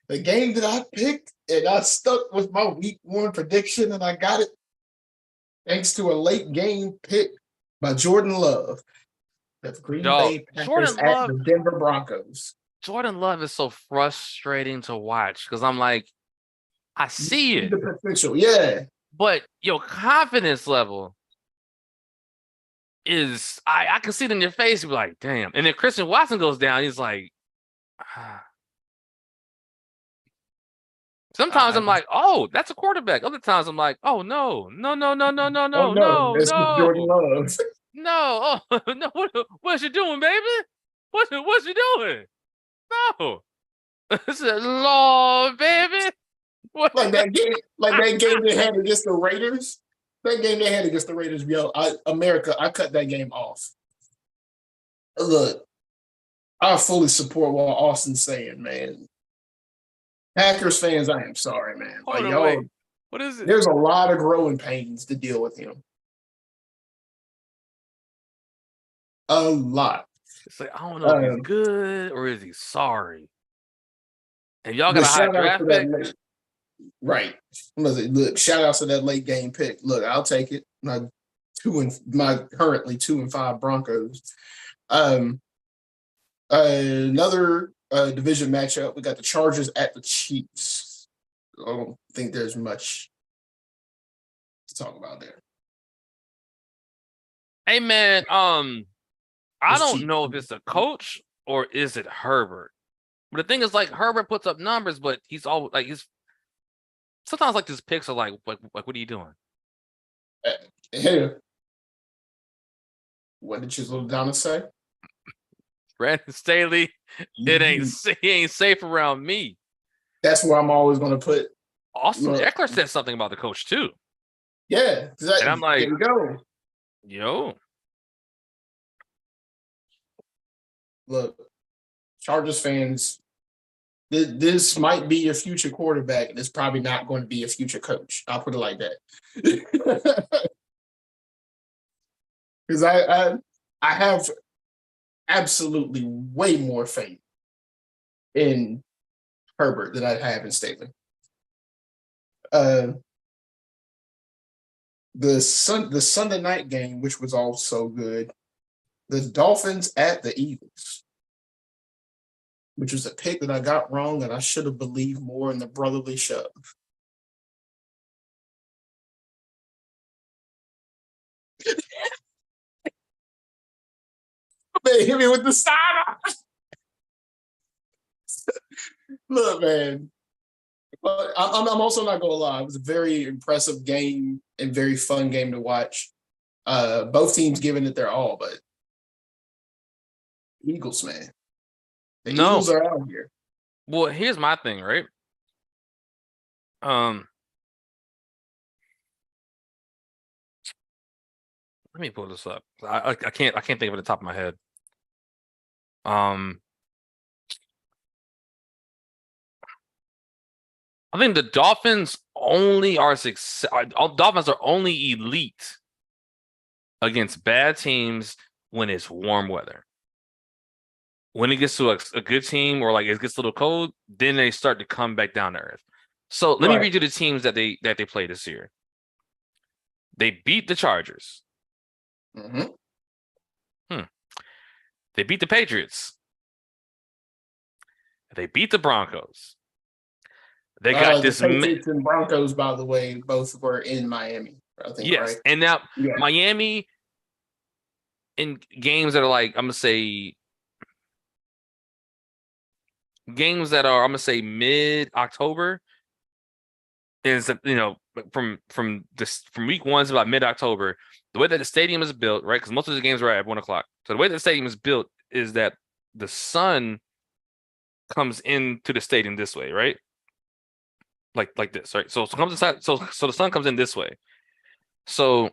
S2: the game that I picked, and I stuck with my week 1 prediction, and I got it thanks to a late game pick by Jordan Love. The Green
S1: Dog,
S2: Bay Packers at the Denver Broncos.
S1: Jordan Love is so frustrating to watch because I'm like, I see it,
S2: the potential, yeah.
S1: but your confidence level is I can see it in your face. You're like, damn. And then Christian Watson goes down. He's like, ah. Sometimes I'm like, oh, that's a quarterback. Other times I'm like, oh no, no, no, no, no, no,
S2: Oh
S1: no,
S2: no,
S1: no,
S2: that's Jordan
S1: no,
S2: Love.
S1: no. Oh no, what you doing, baby? What you doing? No. It's a law, baby. What?
S2: Like that game they had against the Raiders. That game they had against the Raiders, yo, I cut that game off. Look, I fully support what Austin's saying, man. Packers fans, I am sorry, man.
S1: Hold
S2: Like,
S1: on, wait.
S2: y'all,
S1: What is it?
S2: there's a lot of growing pains to deal with him. A lot.
S1: It's like, I don't know if he's good or is he sorry. And y'all got a high draft pick.
S2: Right. Look, shout out to that late game pick. Look, I'll take it. My currently 2-5 Broncos. Another division matchup. We got the Chargers at the Chiefs. I don't think there's much to talk about there.
S1: Hey man, I don't know if it's a coach or is it Herbert. But the thing is, like, Herbert puts up numbers, but he's all like sometimes like his picks are like what are you doing?
S2: Hey, what did Chisel Donna say?
S1: Brandon Staley, he ain't safe around me.
S2: That's where I'm always going to put.
S1: Austin Eckler said something about the coach too.
S2: Yeah, exactly.
S1: And I'm like,
S2: there we go.
S1: Yo,
S2: look, Chargers fans, this might be your future quarterback, and it's probably not going to be a future coach. I'll put it like that. Because I have absolutely way more faith in Herbert than I have in Staley. The Sunday night game, which was also good, the Dolphins at the Eagles, which was a pick that I got wrong, and I should have believed more in the brotherly shove. Man, hit me with the side. Look, man. But I'm also not gonna lie. It was a very impressive game and very fun game to watch. Both teams giving it their all, but Eagles, man. The Eagles are out here.
S1: Well, here's my thing, right? Let me pull this up. I can't think of it at the top of my head. I think the Dolphins only are Dolphins are only elite against bad teams when it's warm weather. When it gets to a good team or like it gets a little cold, then they start to come back down to earth. So let me read you the teams that they played this year. They beat the Chargers.
S2: Mm-hmm.
S1: They beat the Patriots. They beat the Broncos. They got
S2: the Patriots and Broncos, by the way, both were in Miami. I think,
S1: yes,
S2: right?
S1: And now Miami in games that are like I'm gonna say mid-October is from week 1 to about mid-October. The way that the stadium is built, right? Because most of the games are at 1:00. So the way that the stadium is built is that the sun comes into the stadium this way, right? Like this, right? So it comes inside. So the sun comes in this way. So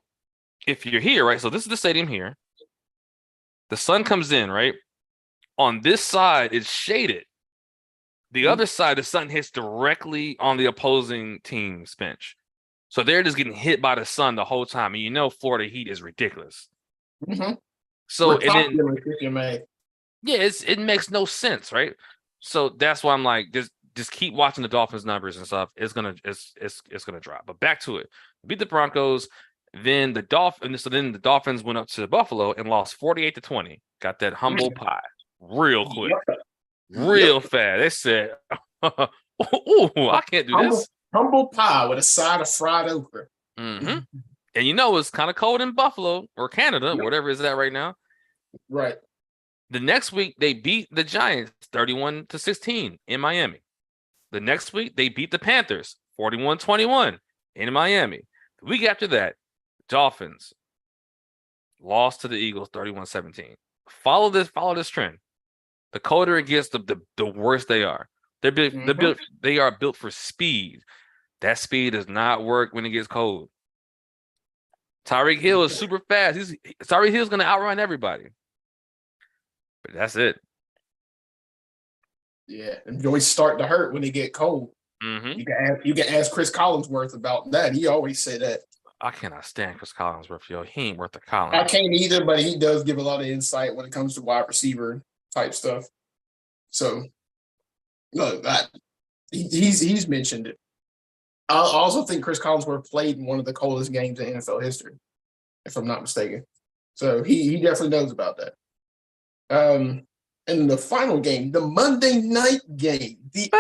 S1: if you're here, right? So this is the stadium here. The sun comes in, right? On this side, it's shaded. The other side, the sun hits directly on the opposing team's bench. So they're just getting hit by the sun the whole time. And Florida heat is ridiculous.
S2: Mm-hmm.
S1: So, and then,
S2: it
S1: makes no sense, right? So that's why I'm like, just keep watching the Dolphins numbers and stuff. It's gonna drop. But back to it. Beat the Broncos. Then the Dolphins went up to Buffalo and lost 48-20. Got that humble pie real quick,
S2: Yep.
S1: real fast. They said, "Ooh, I can't do this."
S2: Humble pie with a side of fried okra.
S1: Mm-hmm. And it's kind of cold in Buffalo or Canada, whatever is that right now.
S2: Right.
S1: The next week they beat the Giants 31-16 in Miami. The next week they beat the Panthers 41-21 in Miami. The week after that, Dolphins lost to the Eagles 31-17. Follow this trend. The colder it gets, the worse they are. They are built for speed. That speed does not work when it gets cold. Tyreek Hill is super fast. Tyreek Hill's going to outrun everybody. But that's it.
S2: Yeah, and joints start to hurt when they get cold.
S1: Mm-hmm.
S2: You can ask Chris Collinsworth about that. He always say that.
S1: I cannot stand Chris Collinsworth, yo. He ain't worth the Collins.
S2: I can't either, but he does give a lot of insight when it comes to wide receiver type stuff. So, look, he's mentioned it. I also think Chris Collinsworth played in one of the coldest games in NFL history, if I'm not mistaken. So he definitely knows about that. And the final game, the Monday night game, the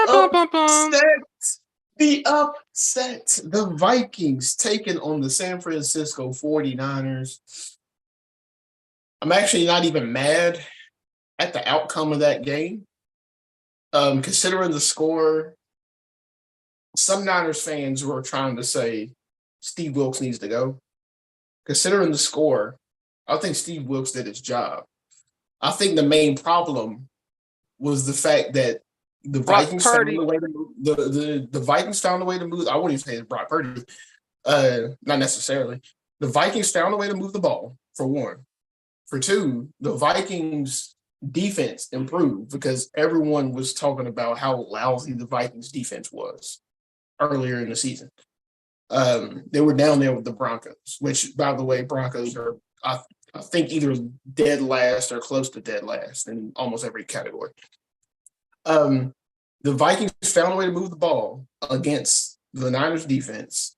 S2: upset, the Vikings taking on the San Francisco 49ers. I'm actually not even mad at the outcome of that game. Considering the score, some Niners fans were trying to say Steve Wilks needs to go. Considering the score, I think Steve Wilks did his job. I think the main problem was the fact that the Vikings found a way to move. The Vikings found a way to move. I wouldn't even say it's Brock Purdy. Not necessarily. The Vikings found a way to move the ball, for one. For two, the Vikings defense improved because everyone was talking about how lousy the Vikings defense was earlier in the season. They were down there with the Broncos, which, by the way, Broncos are, I think, either dead last or close to dead last in almost every category. The Vikings found a way to move the ball against the Niners defense.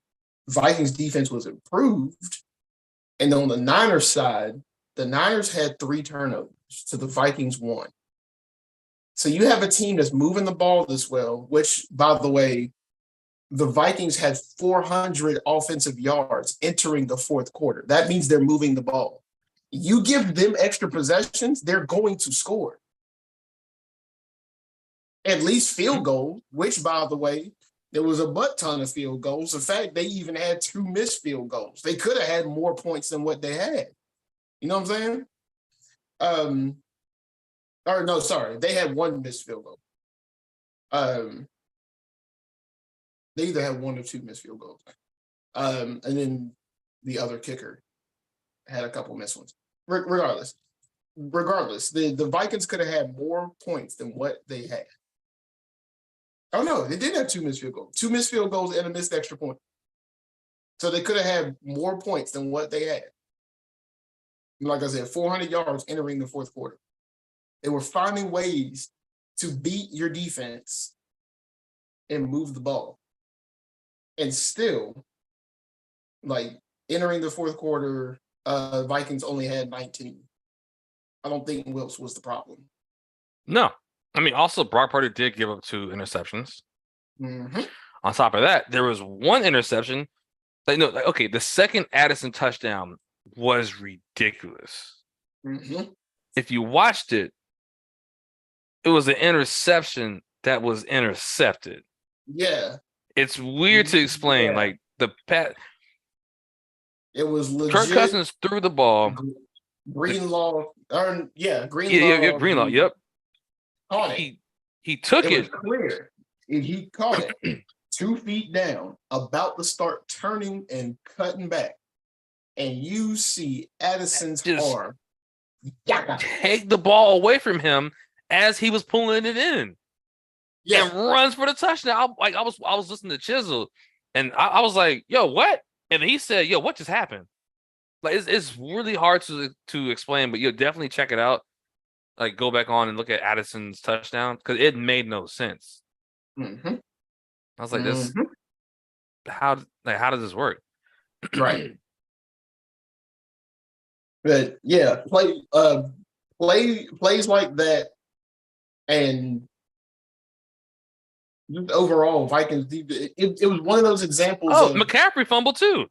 S2: Vikings defense was improved. And on the Niners side, the Niners had 3 turnovers to the Vikings 1. So you have a team that's moving the ball this well, which, by the way, the Vikings had 400 offensive yards entering the fourth quarter. That means they're moving the ball. You give them extra possessions, they're going to score. At least field goal, which, by the way, there was a butt ton of field goals. In fact, they even had 2 missed field goals. They could have had more points than what they had. You know what I'm saying? They had 1 missed field goal. They either had 1 or 2 missed field goals. And then the other kicker had a couple missed ones. Regardless, the Vikings could have had more points than what they had. Oh, no, they did have 2 missed field goals. 2 missed field goals and a missed extra point. So they could have had more points than what they had. Like I said, 400 yards entering the fourth quarter. They were finding ways to beat your defense and move the ball. And still, like, entering the fourth quarter, Vikings only had 19. I don't think Wilkes was the problem.
S1: No. I mean, also, Brock Purdy did give up 2 interceptions.
S2: Mm-hmm.
S1: On top of that, there was 1 interception. The second Addison touchdown was ridiculous.
S2: Mm-hmm.
S1: If you watched it, it was an interception that was intercepted.
S2: Yeah.
S1: It's weird to explain.
S2: Yeah.
S1: Like,
S2: it was legit.
S1: Kirk Cousins threw the ball.
S2: Greenlaw.
S1: Greenlaw. Yep.
S2: Caught it.
S1: He took it.
S2: It was clear. He caught it 2 feet down, about to start turning and cutting back. And you see Addison's arm
S1: take the ball away from him as he was pulling it in. Yeah. And runs for the touchdown. I was listening to Chisel, and I was like, yo, what? And he said, yo, what just happened? Like, it's really hard to explain, but you'll definitely check it out. like go back on and look at Addison's touchdown because it made no sense.
S2: Mm-hmm.
S1: I was like, this how does this work?
S2: Right. But yeah, plays like that, and overall Vikings. It was one of those examples
S1: Oh,
S2: of
S1: McCaffrey fumbled too.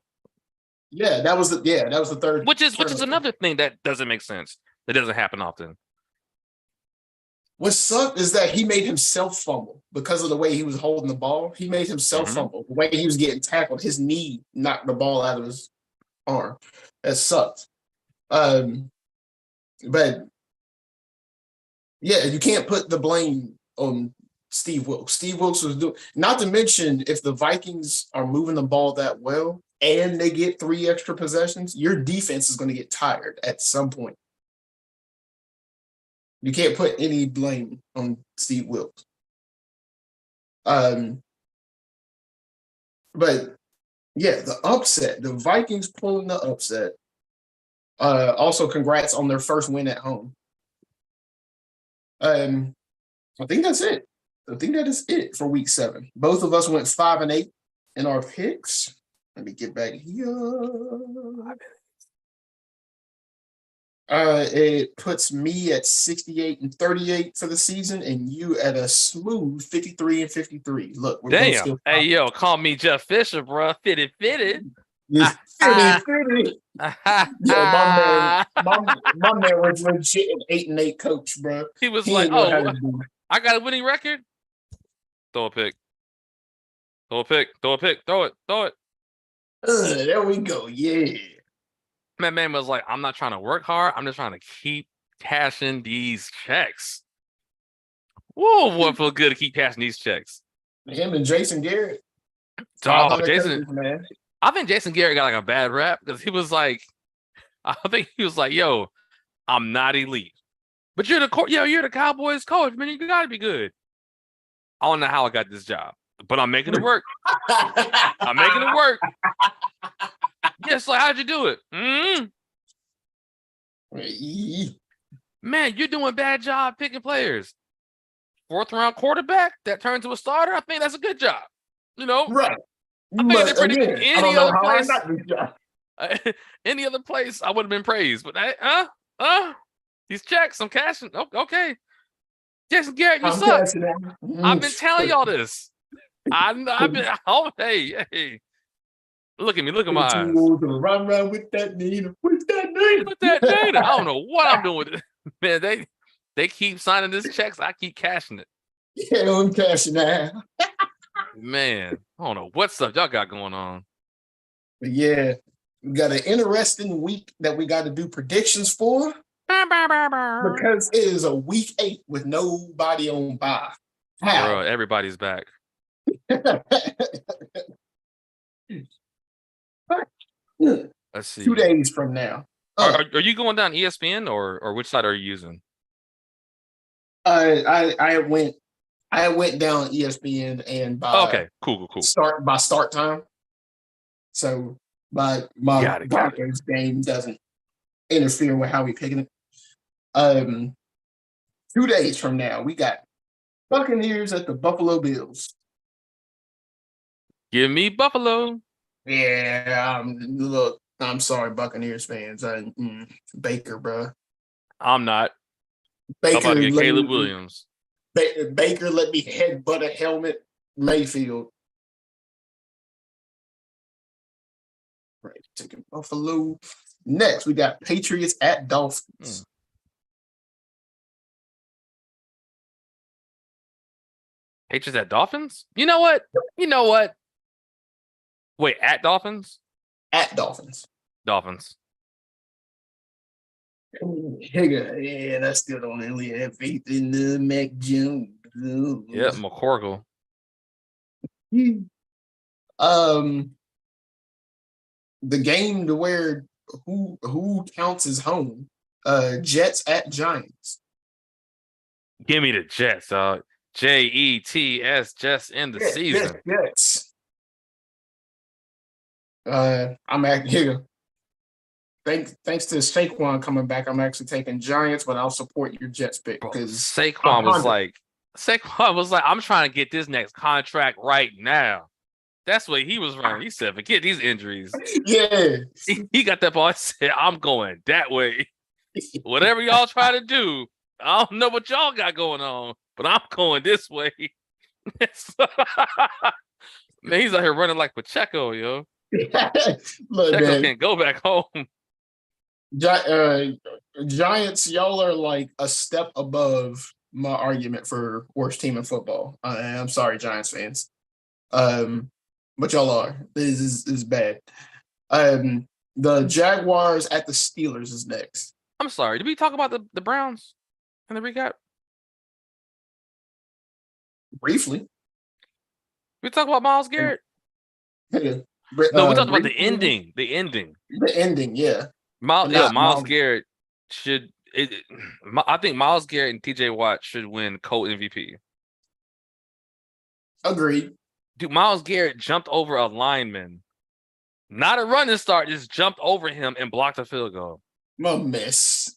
S2: that was the third.
S1: Which is
S2: turnover.
S1: another thing that doesn't make sense. That doesn't happen often.
S2: What sucked is that he made himself fumble because of the way he was holding the ball. He made himself fumble. The way he was getting tackled, his knee knocked the ball out of his arm. That sucked. But yeah, you can't put the blame on Steve Wilkes. Steve Wilkes was doing. Not to mention, if the Vikings are moving the ball that well and they get 3 extra possessions, your defense is going to get tired at some point. You can't put any blame on Steve Wilkes. But yeah, the upset, the Vikings pulling the upset. Also, congrats on their first win at home. I think that's it. I think that is it for week 7. Both of us went 5-8 in our picks. Let me get back here. It puts me at 68-38 for the season, and you at a smooth 53-53. Look, we're both still.
S1: Hey, yo, call me Jeff Fisher, bro. Fitted.
S2: Fitty.
S1: Yo,
S2: my man was legit an 8-8 coach, bro.
S1: He was like, "Oh, I got a winning record. Throw a pick. Throw it.
S2: There we go. Yeah."
S1: My man was like, I'm not trying to work hard. I'm just trying to keep cashing these checks. Whoa, what feel good to keep cashing these checks.
S2: Him and Jason Garrett.
S1: Oh, Jason, man. I think Jason Garrett got like a bad rap because he was like, yo, I'm not elite. But you're the Cowboys coach, man. You gotta be good. I don't know how I got this job, but I'm making it work. Yes, like how'd you do it? Man, you're doing a bad job picking players. 4th round quarterback that turned to a starter. I think that's a good job. You know,
S2: right?
S1: I think they're pretty good. Any other place,
S2: I got this job.
S1: Any other place, I would have been praised. But these checks, I'm cashing. Okay, Jason Garrett, you suck. I've been telling y'all this. I've been. Oh, hey. Look at me. Look at my eyes.
S2: Run around with that Nina. With that Nina.
S1: I don't know what I'm doing with it. Man, they keep signing these checks. I keep cashing it.
S2: Yeah, I'm cashing out.
S1: Man, I don't know what stuff y'all got going on.
S2: But yeah, we got an interesting week that we got to do predictions for. Because it is a week 8 with nobody on bye. How?
S1: Bro, everybody's back. Let's see.
S2: 2 days from now.
S1: Are you going down ESPN or which side are you using?
S2: I went down ESPN and by
S1: cool.
S2: Start time. So my Broncos game doesn't interfere with how we picking it. 2 days from now, we got Buccaneers at the Buffalo Bills.
S1: Give me Buffalo.
S2: Yeah, look, I'm sorry, Buccaneers fans. Baker, bro.
S1: I'm not.
S2: Baker,
S1: I'm about to get Caleb Williams.
S2: Baker let me headbutt a helmet. Mayfield. Right, taking Buffalo. Next, we got Patriots at Dolphins.
S1: Patriots at Dolphins? You know what? Wait, at Dolphins?
S2: At Dolphins.
S1: Dolphins.
S2: Yeah, I still don't really have faith in the Mac Jones.
S1: Yeah, McCorkle.
S2: The game to where who counts as home? Jets at Giants.
S1: Give me the Jets, dog. Jets, just in the season.
S2: Jets. I'm at here. thanks to Saquon coming back, I'm actually taking Giants, but I'll support your Jets pick
S1: Bro,
S2: because
S1: Saquon was like, I'm trying to get this next contract right now. That's what he was running. He said, forget these injuries.
S2: Yeah.
S1: He got that ball. He said, I'm going that way. Whatever y'all try to do, I don't know what y'all got going on, but I'm going this way. Man, he's out here running like Pacheco, yo.
S2: Look,
S1: Pacheco
S2: man,
S1: can't go back home.
S2: Giants, y'all are like a step above my argument for worst team in football. I'm sorry, Giants fans. But y'all are. This is bad. The Jaguars at the Steelers is next.
S1: I'm sorry. Did we talk about the Browns in the recap?
S2: Briefly.
S1: We talk about Myles Garrett?
S2: No,
S1: we talked about the ending. The ending.
S2: The ending, yeah.
S1: Myles Garrett should. I think Myles Garrett and T.J. Watt should win co-MVP.
S2: Agreed.
S1: Dude, Myles Garrett jumped over a lineman, not a running start, just jumped over him and blocked a field goal.
S2: My miss.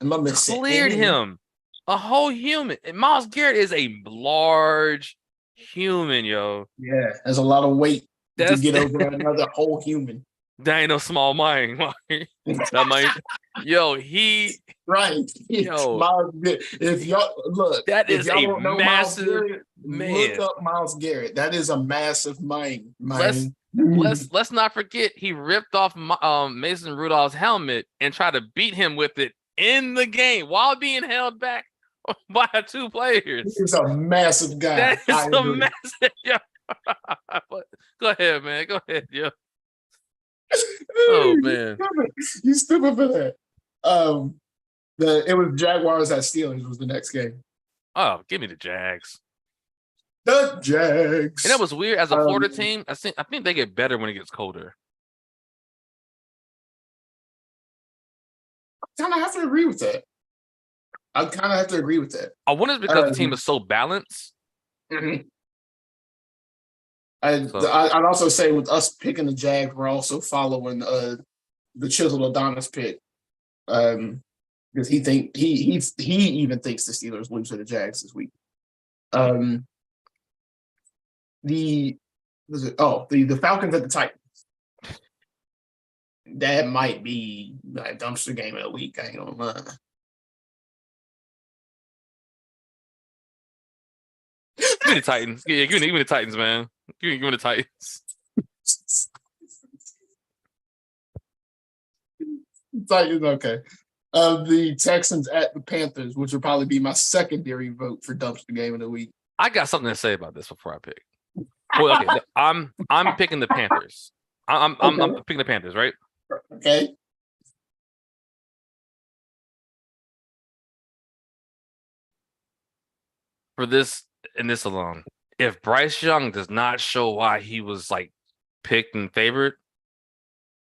S1: Cleared him. A whole human. And Myles Garrett is a large human, yo.
S2: Yeah, there's a lot of weight to get over another whole human.
S1: That ain't no small mind. That might, yo, he
S2: right.
S1: Yo,
S2: Myles, if y'all look,
S1: that is a massive
S2: Garrett,
S1: man.
S2: Look up Myles Garrett. That is a massive mind.
S1: Let's not forget he ripped off Mason Rudolph's helmet and tried to beat him with it in the game while being held back by two players.
S2: He's a massive guy.
S1: That is a massive. Yo. Go ahead, man. Go ahead, yo. Oh man,
S2: you stupid for that. It was Jaguars at Steelers was the next game.
S1: Oh, give me the Jags.
S2: The Jags.
S1: And that was weird. As a Florida team, I think they get better when it gets colder.
S2: I kind of have to agree with that. I
S1: wonder if because the team is so balanced.
S2: Mm-hmm. I'd also say with us picking the Jags, we're also following the Chisel Adonis pick. Because he even thinks the Steelers lose to the Jags this week. The Falcons at the Titans. That might be a dumpster game of the week. I ain't gonna lie.
S1: Give me the Titans. Yeah, give me the Titans, man. Give me the Titans.
S2: Titans, okay. The Texans at the Panthers, which would probably be my secondary vote for dumpster game of the week.
S1: I got something to say about this before I pick. Well, okay, I'm picking the Panthers. I'm picking the Panthers, right?
S2: Okay.
S1: For this and this alone, if Bryce Young does not show why he was like picked and favored,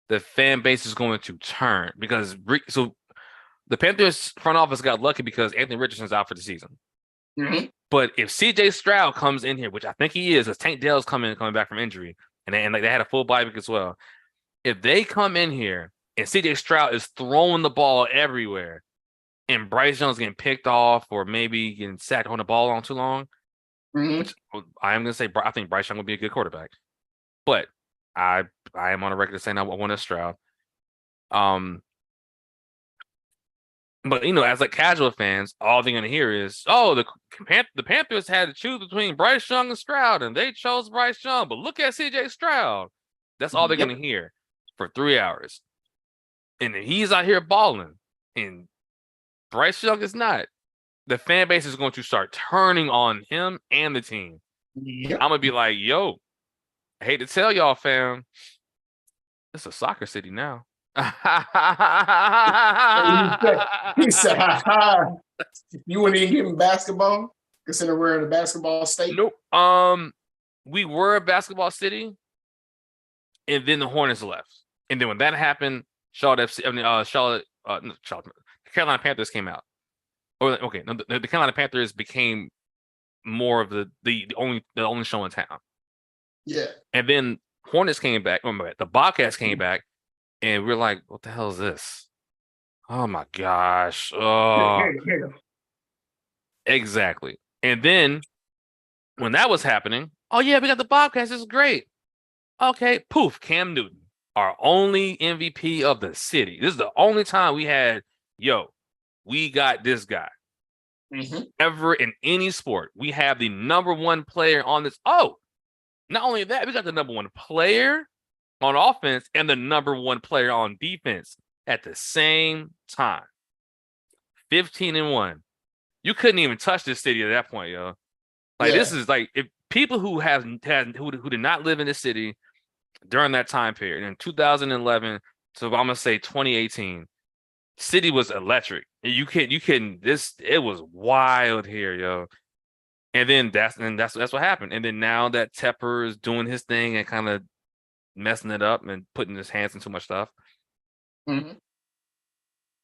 S1: the fan base is going to turn because the Panthers front office got lucky because Anthony Richardson's out for the season.
S2: Mm-hmm.
S1: But if C.J. Stroud comes in here, which I think he is, because Tank Dell's coming back from injury, and they had a full bye week as well. If they come in here and C.J. Stroud is throwing the ball everywhere, and Bryce Young's getting picked off or maybe getting sacked on the ball on too long, which I am going to say I think Bryce Young will be a good quarterback. But I am on a record saying I want a Stroud. But as like casual fans, all they're gonna hear is, "Oh, the Panthers had to choose between Bryce Young and Stroud, and they chose Bryce Young." But look at C.J. Stroud. That's all they're gonna hear for 3 hours, and he's out here balling, and Bryce Young is not. The fan base is going to start turning on him and the team.
S2: Yep.
S1: I'm gonna be like, "Yo, I hate to tell y'all, fam, it's a soccer city now."
S2: He said, you wouldn't even give him basketball, considering we're in a basketball state?
S1: Nope. We were a basketball city, and then the Hornets left. And then when that happened, Carolina Panthers came out. The Carolina Panthers became more of the only show in town.
S2: Yeah.
S1: And then Hornets came back. The Bobcats came back. And we're like, what the hell is this? Oh my gosh.
S2: Here you go.
S1: Exactly. And then when that was happening, oh yeah, we got the Bobcats. This is great. Okay, poof, Cam Newton, our only MVP of the city. This is the only time we had, yo, we got this guy
S2: Mhm.
S1: ever in any sport. We have the number one player on this. Oh, not only that, we got the number one player on offense and the number one player on defense at the same time. 15-1. You couldn't even touch this city at that point, yo. Like this
S2: Yeah.
S1: is like if people who have had who did not live in the city during that time period in 2011 to I'm gonna say 2018, city was electric. You can this it was wild here, yo. And then that's what happened. And then now that Tepper is doing his thing and kind of messing it up and putting his hands in too much stuff.
S2: Mhm.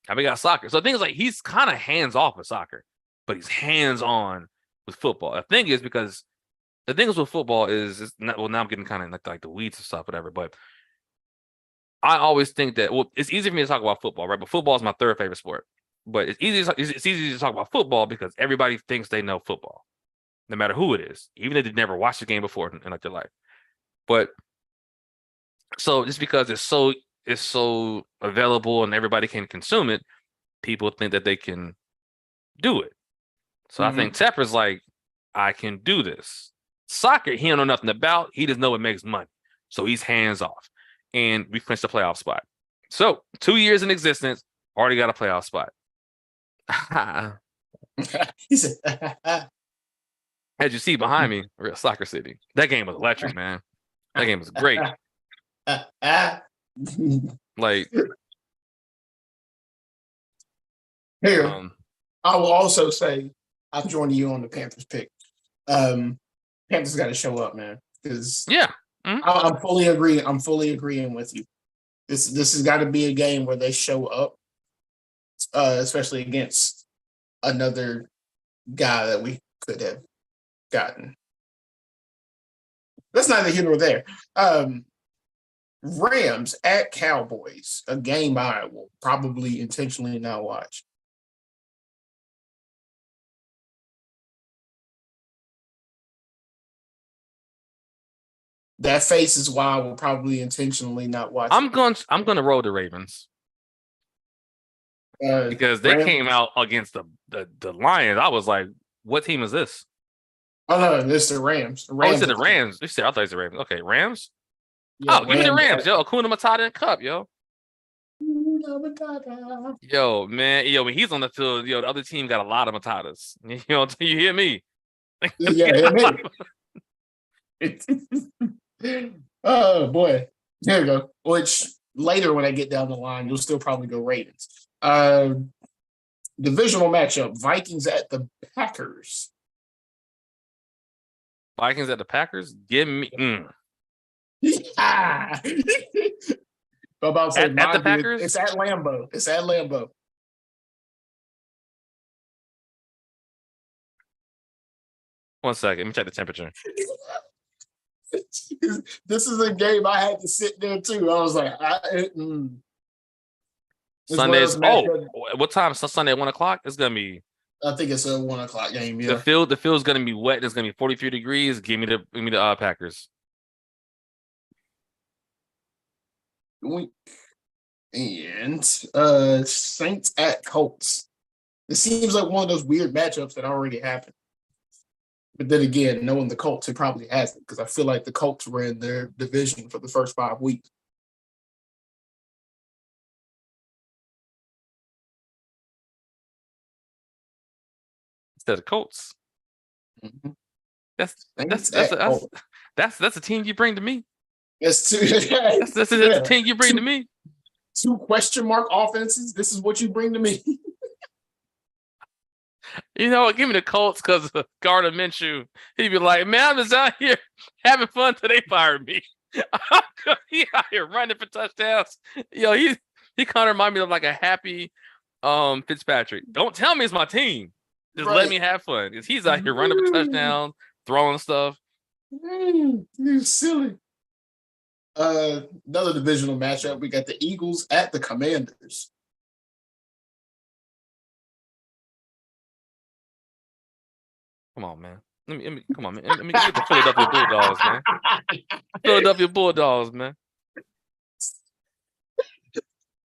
S1: And we got soccer. So the thing is like he's kind of hands off with soccer, but he's hands on with football. The thing is because the thing is with football is not, well now I'm getting kind of like the weeds and stuff, whatever. But I always think that well, it's easy for me to talk about football, right? But football is my third favorite sport. But it's easy to talk about football because everybody thinks they know football, no matter who it is, even if they never watched the game before in like their life. But so just because it's so available and everybody can consume it, people think that they can do it. So I think
S2: Mhm.
S1: Tepper's like, I can do this. Soccer, he don't know nothing about. He just know it makes money. So he's hands off. And we clinched the playoff spot. So 2 years in existence, already got a playoff spot.
S2: He said,
S1: As you see behind me, we're at Soccer City. That game was electric, man. That game was great. Like,
S2: Here,
S1: um,
S2: I will also say I'm joining you on the Panthers pick. Um, Panthers got to show up, man, because
S1: yeah. Mhm.
S2: I'm fully agreeing. I'm fully agreeing with you. This has got to be a game where they show up, especially against another guy that we could have gotten. That's neither here nor there. Rams at Cowboys, a game I will probably intentionally not watch. That face is why I will probably intentionally not watch it.
S1: I'm gonna roll the Ravens because they
S2: Rams.
S1: came out against the Lions. I was like, what team is this?
S2: Oh no, this is the Rams. The
S1: Oh, you
S2: Rams
S1: said
S2: are
S1: the
S2: the champ.
S1: Rams. You said I thought you said Ravens. Okay, Rams.
S2: Yeah,
S1: Oh, give me the
S2: Rams
S1: Rams,
S2: at
S1: yo. Akuna Matata and Cup, yo. Yo, man, yo, when he's on the field, yo, the other team got a lot of Matatas. You know, you hear me?
S2: Yeah, it may. Oh boy. There we go. Which later when I get down the line, you'll still probably go Ravens. Divisional matchup: Vikings at the Packers.
S1: Vikings at the Packers. Give me
S2: Yeah. I'm about to say,
S1: at the
S2: mind you, it's
S1: Packers.
S2: at Lambeau. It's at Lambeau.
S1: One second, let me check the temperature.
S2: This is a game I had to sit there too. I was like, it's one of
S1: Sundays.
S2: those
S1: Oh,
S2: matchups.
S1: what time? Sunday at 1 o'clock. It's gonna be
S2: I think it's a 1 o'clock game.
S1: the
S2: Yeah.
S1: field. The field's gonna be wet. It's gonna be 43 degrees. Give me the Packers.
S2: And Saints at Colts. It seems like one of those weird matchups that already happened. But then again, knowing the Colts, it probably hasn't because I feel like the Colts were in their division for the first 5 weeks.
S1: Instead of Colts.
S2: Mm-hmm.
S1: That's that's
S2: Saints
S1: that's
S2: at
S1: that's
S2: Colts.
S1: that's a team you bring to me.
S2: That's two.
S1: That's a
S2: Yeah,
S1: team you bring to
S2: two,
S1: me.
S2: two question mark offenses. This is what you bring to me.
S1: You know what? Give me the Colts because Gardner Minshew. He'd be like, man, I'm just out here having fun till they fire me. He out here running for touchdowns. Yo, he kind of remind me of like a happy Fitzpatrick. Don't tell me it's my team. Just let
S2: Right.
S1: me have fun. Because he's out here running for touchdowns, throwing stuff.
S2: You silly. Another divisional matchup. We got the Eagles at the Commanders.
S1: Come on, man. Come on, man. Let me get the Philadelphia Bulldogs, man. Philadelphia Bulldogs, man.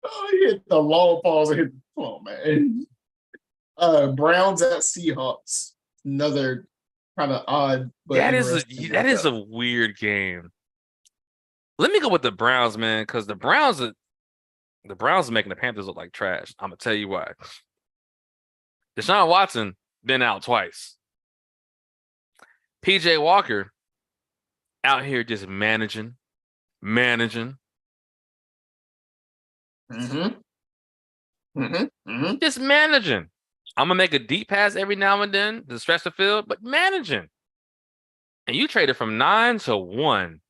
S2: Oh, he hit the long pause. Come on, man. Browns at Seahawks. Another kind of odd but interesting.
S1: That is a weird game. Let me go with the Browns, man, because the Browns are making the Panthers look like trash. I'm gonna tell you why. Deshaun Watson been out twice. PJ Walker out here just managing. Just managing. I'm gonna make a deep pass every now and then to stretch the field, but managing. And you traded from 9 to 1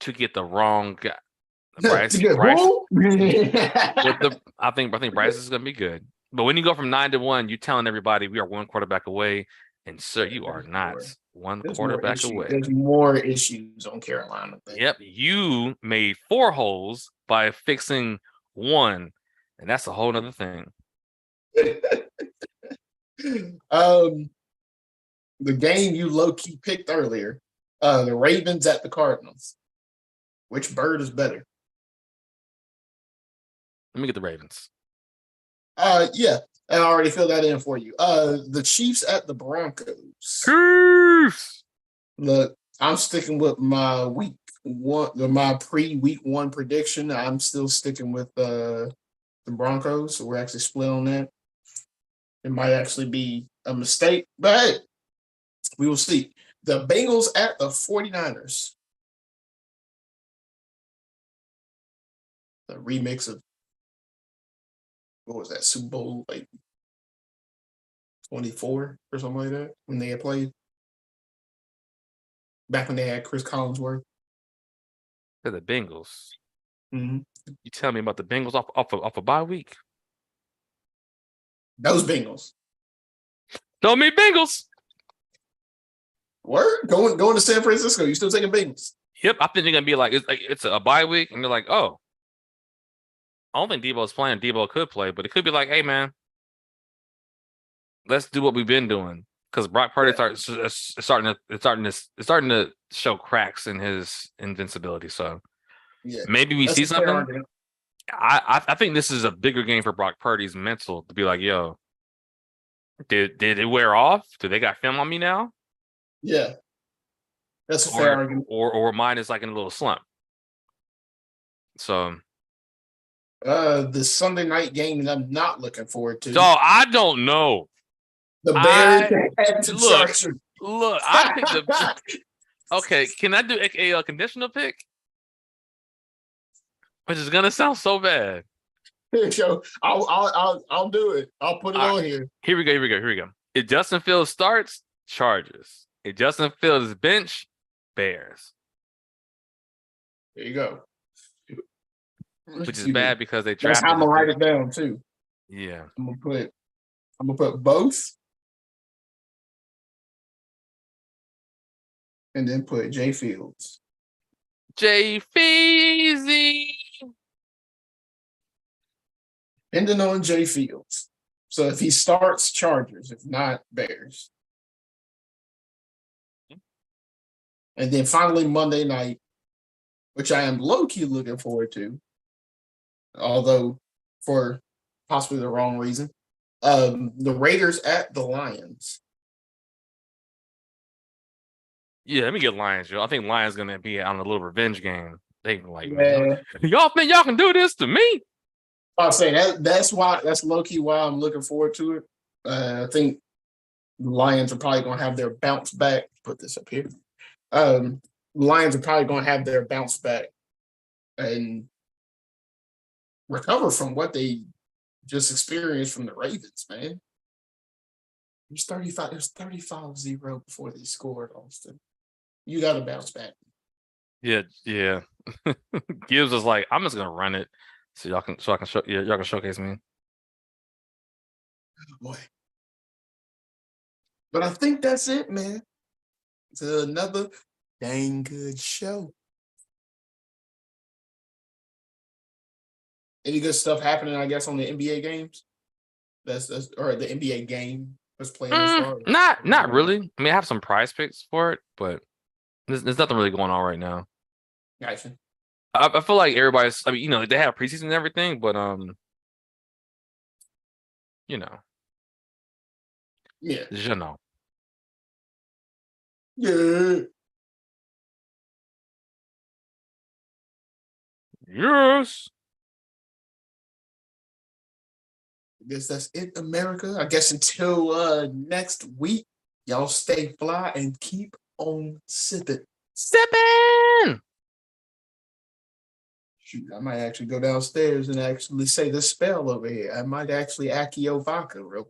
S1: to get the wrong guy. Bryce. I think Bryce is gonna be good. But when you go from 9 to 1, you're telling everybody we are one quarterback away. And sir, you are not one quarterback away.
S2: There's more issues on Carolina.
S1: Yep. You made 4 holes by fixing 1. And that's a whole nother thing.
S2: The game you low-key picked earlier, the Ravens at the Cardinals. Which bird is better?
S1: Let me get the Ravens.
S2: Yeah, I already filled that in for you. The Chiefs at the Broncos.
S1: Chiefs.
S2: Look, I'm sticking with my my pre-week 1 prediction. I'm still sticking with the Broncos, so we're actually split on that. It might actually be a mistake, but hey, we will see. The Bengals at the 49ers. The remix of, what was that, Super Bowl like 24 or something like that, when they had played. Back when they had Chris Collinsworth.
S1: They're the Bengals.
S2: Mm-hmm.
S1: You tell me about the Bengals off a bye week.
S2: Those Bengals.
S1: Don't mean Bengals.
S2: Word? Going to San Francisco. You still taking Bengals?
S1: Yep, I think they're gonna be like it's a bye week, and they're like, oh, I don't think Debo's playing. Debo could play, but it could be like, hey man, let's do what we've been doing. Because Brock Purdy starting to show cracks in his invincibility. So maybe we see something. I think this is a bigger game for Brock Purdy's mental to be like, yo, did it wear off? Do they got film on me now?
S2: Yeah. That's a fair argument.
S1: Or mine is like in a little slump. So
S2: the Sunday night game that I'm not looking forward to.
S1: So I don't know.
S2: The Bears
S1: look, I picked the okay, can I do a conditional pick? Which is gonna sound so bad.
S2: So I'll do it. I'll put it on here.
S1: Here we go. If Justin Fields starts, Chargers. If Justin Fields is bench, Bears.
S2: There you go.
S1: Which is bad because they
S2: drafted. That's how I'm gonna write it down too.
S1: Yeah.
S2: I'm gonna put both. And then put Jay Fields.
S1: Jay Feezy.
S2: Ending on Jay Fields. So if he starts, Chargers. If not, Bears. And then finally Monday night, which I am low-key looking forward to, although for possibly the wrong reason. The Raiders at the Lions.
S1: Yeah, let me get Lions, yo. I think Lions gonna be on a little revenge game. They like, man, y'all think y'all can do this to me?
S2: I'll say that's low-key why I'm looking forward to it. I think the Lions are probably gonna have their bounce back. Put this up here. Lions are probably gonna have their bounce back and recover from what they just experienced from the Ravens, man. It was 35-0 before they scored, Austin. You got to bounce back.
S1: Yeah. Gibbs was like, I'm just gonna run it so y'all can showcase me.
S2: Oh boy. But I think that's it, man. It's another dang good show. Any good stuff happening, I guess, on the NBA games? That's or the NBA game. Let's play as far.
S1: Not really. I mean, I have some prize picks for it, but there's nothing really going on right now.
S2: Gotcha.
S1: I feel like everybody's. I mean, they have preseason and everything, but you know,
S2: Yeah.
S1: you know.
S2: Yeah.
S1: Yes.
S2: I guess that's it, America. I guess until next week, y'all stay fly and keep on sipping.
S1: Sipping.
S2: Shoot, I might actually go downstairs and actually say the spell over here. I might actually Accio vodka real quick.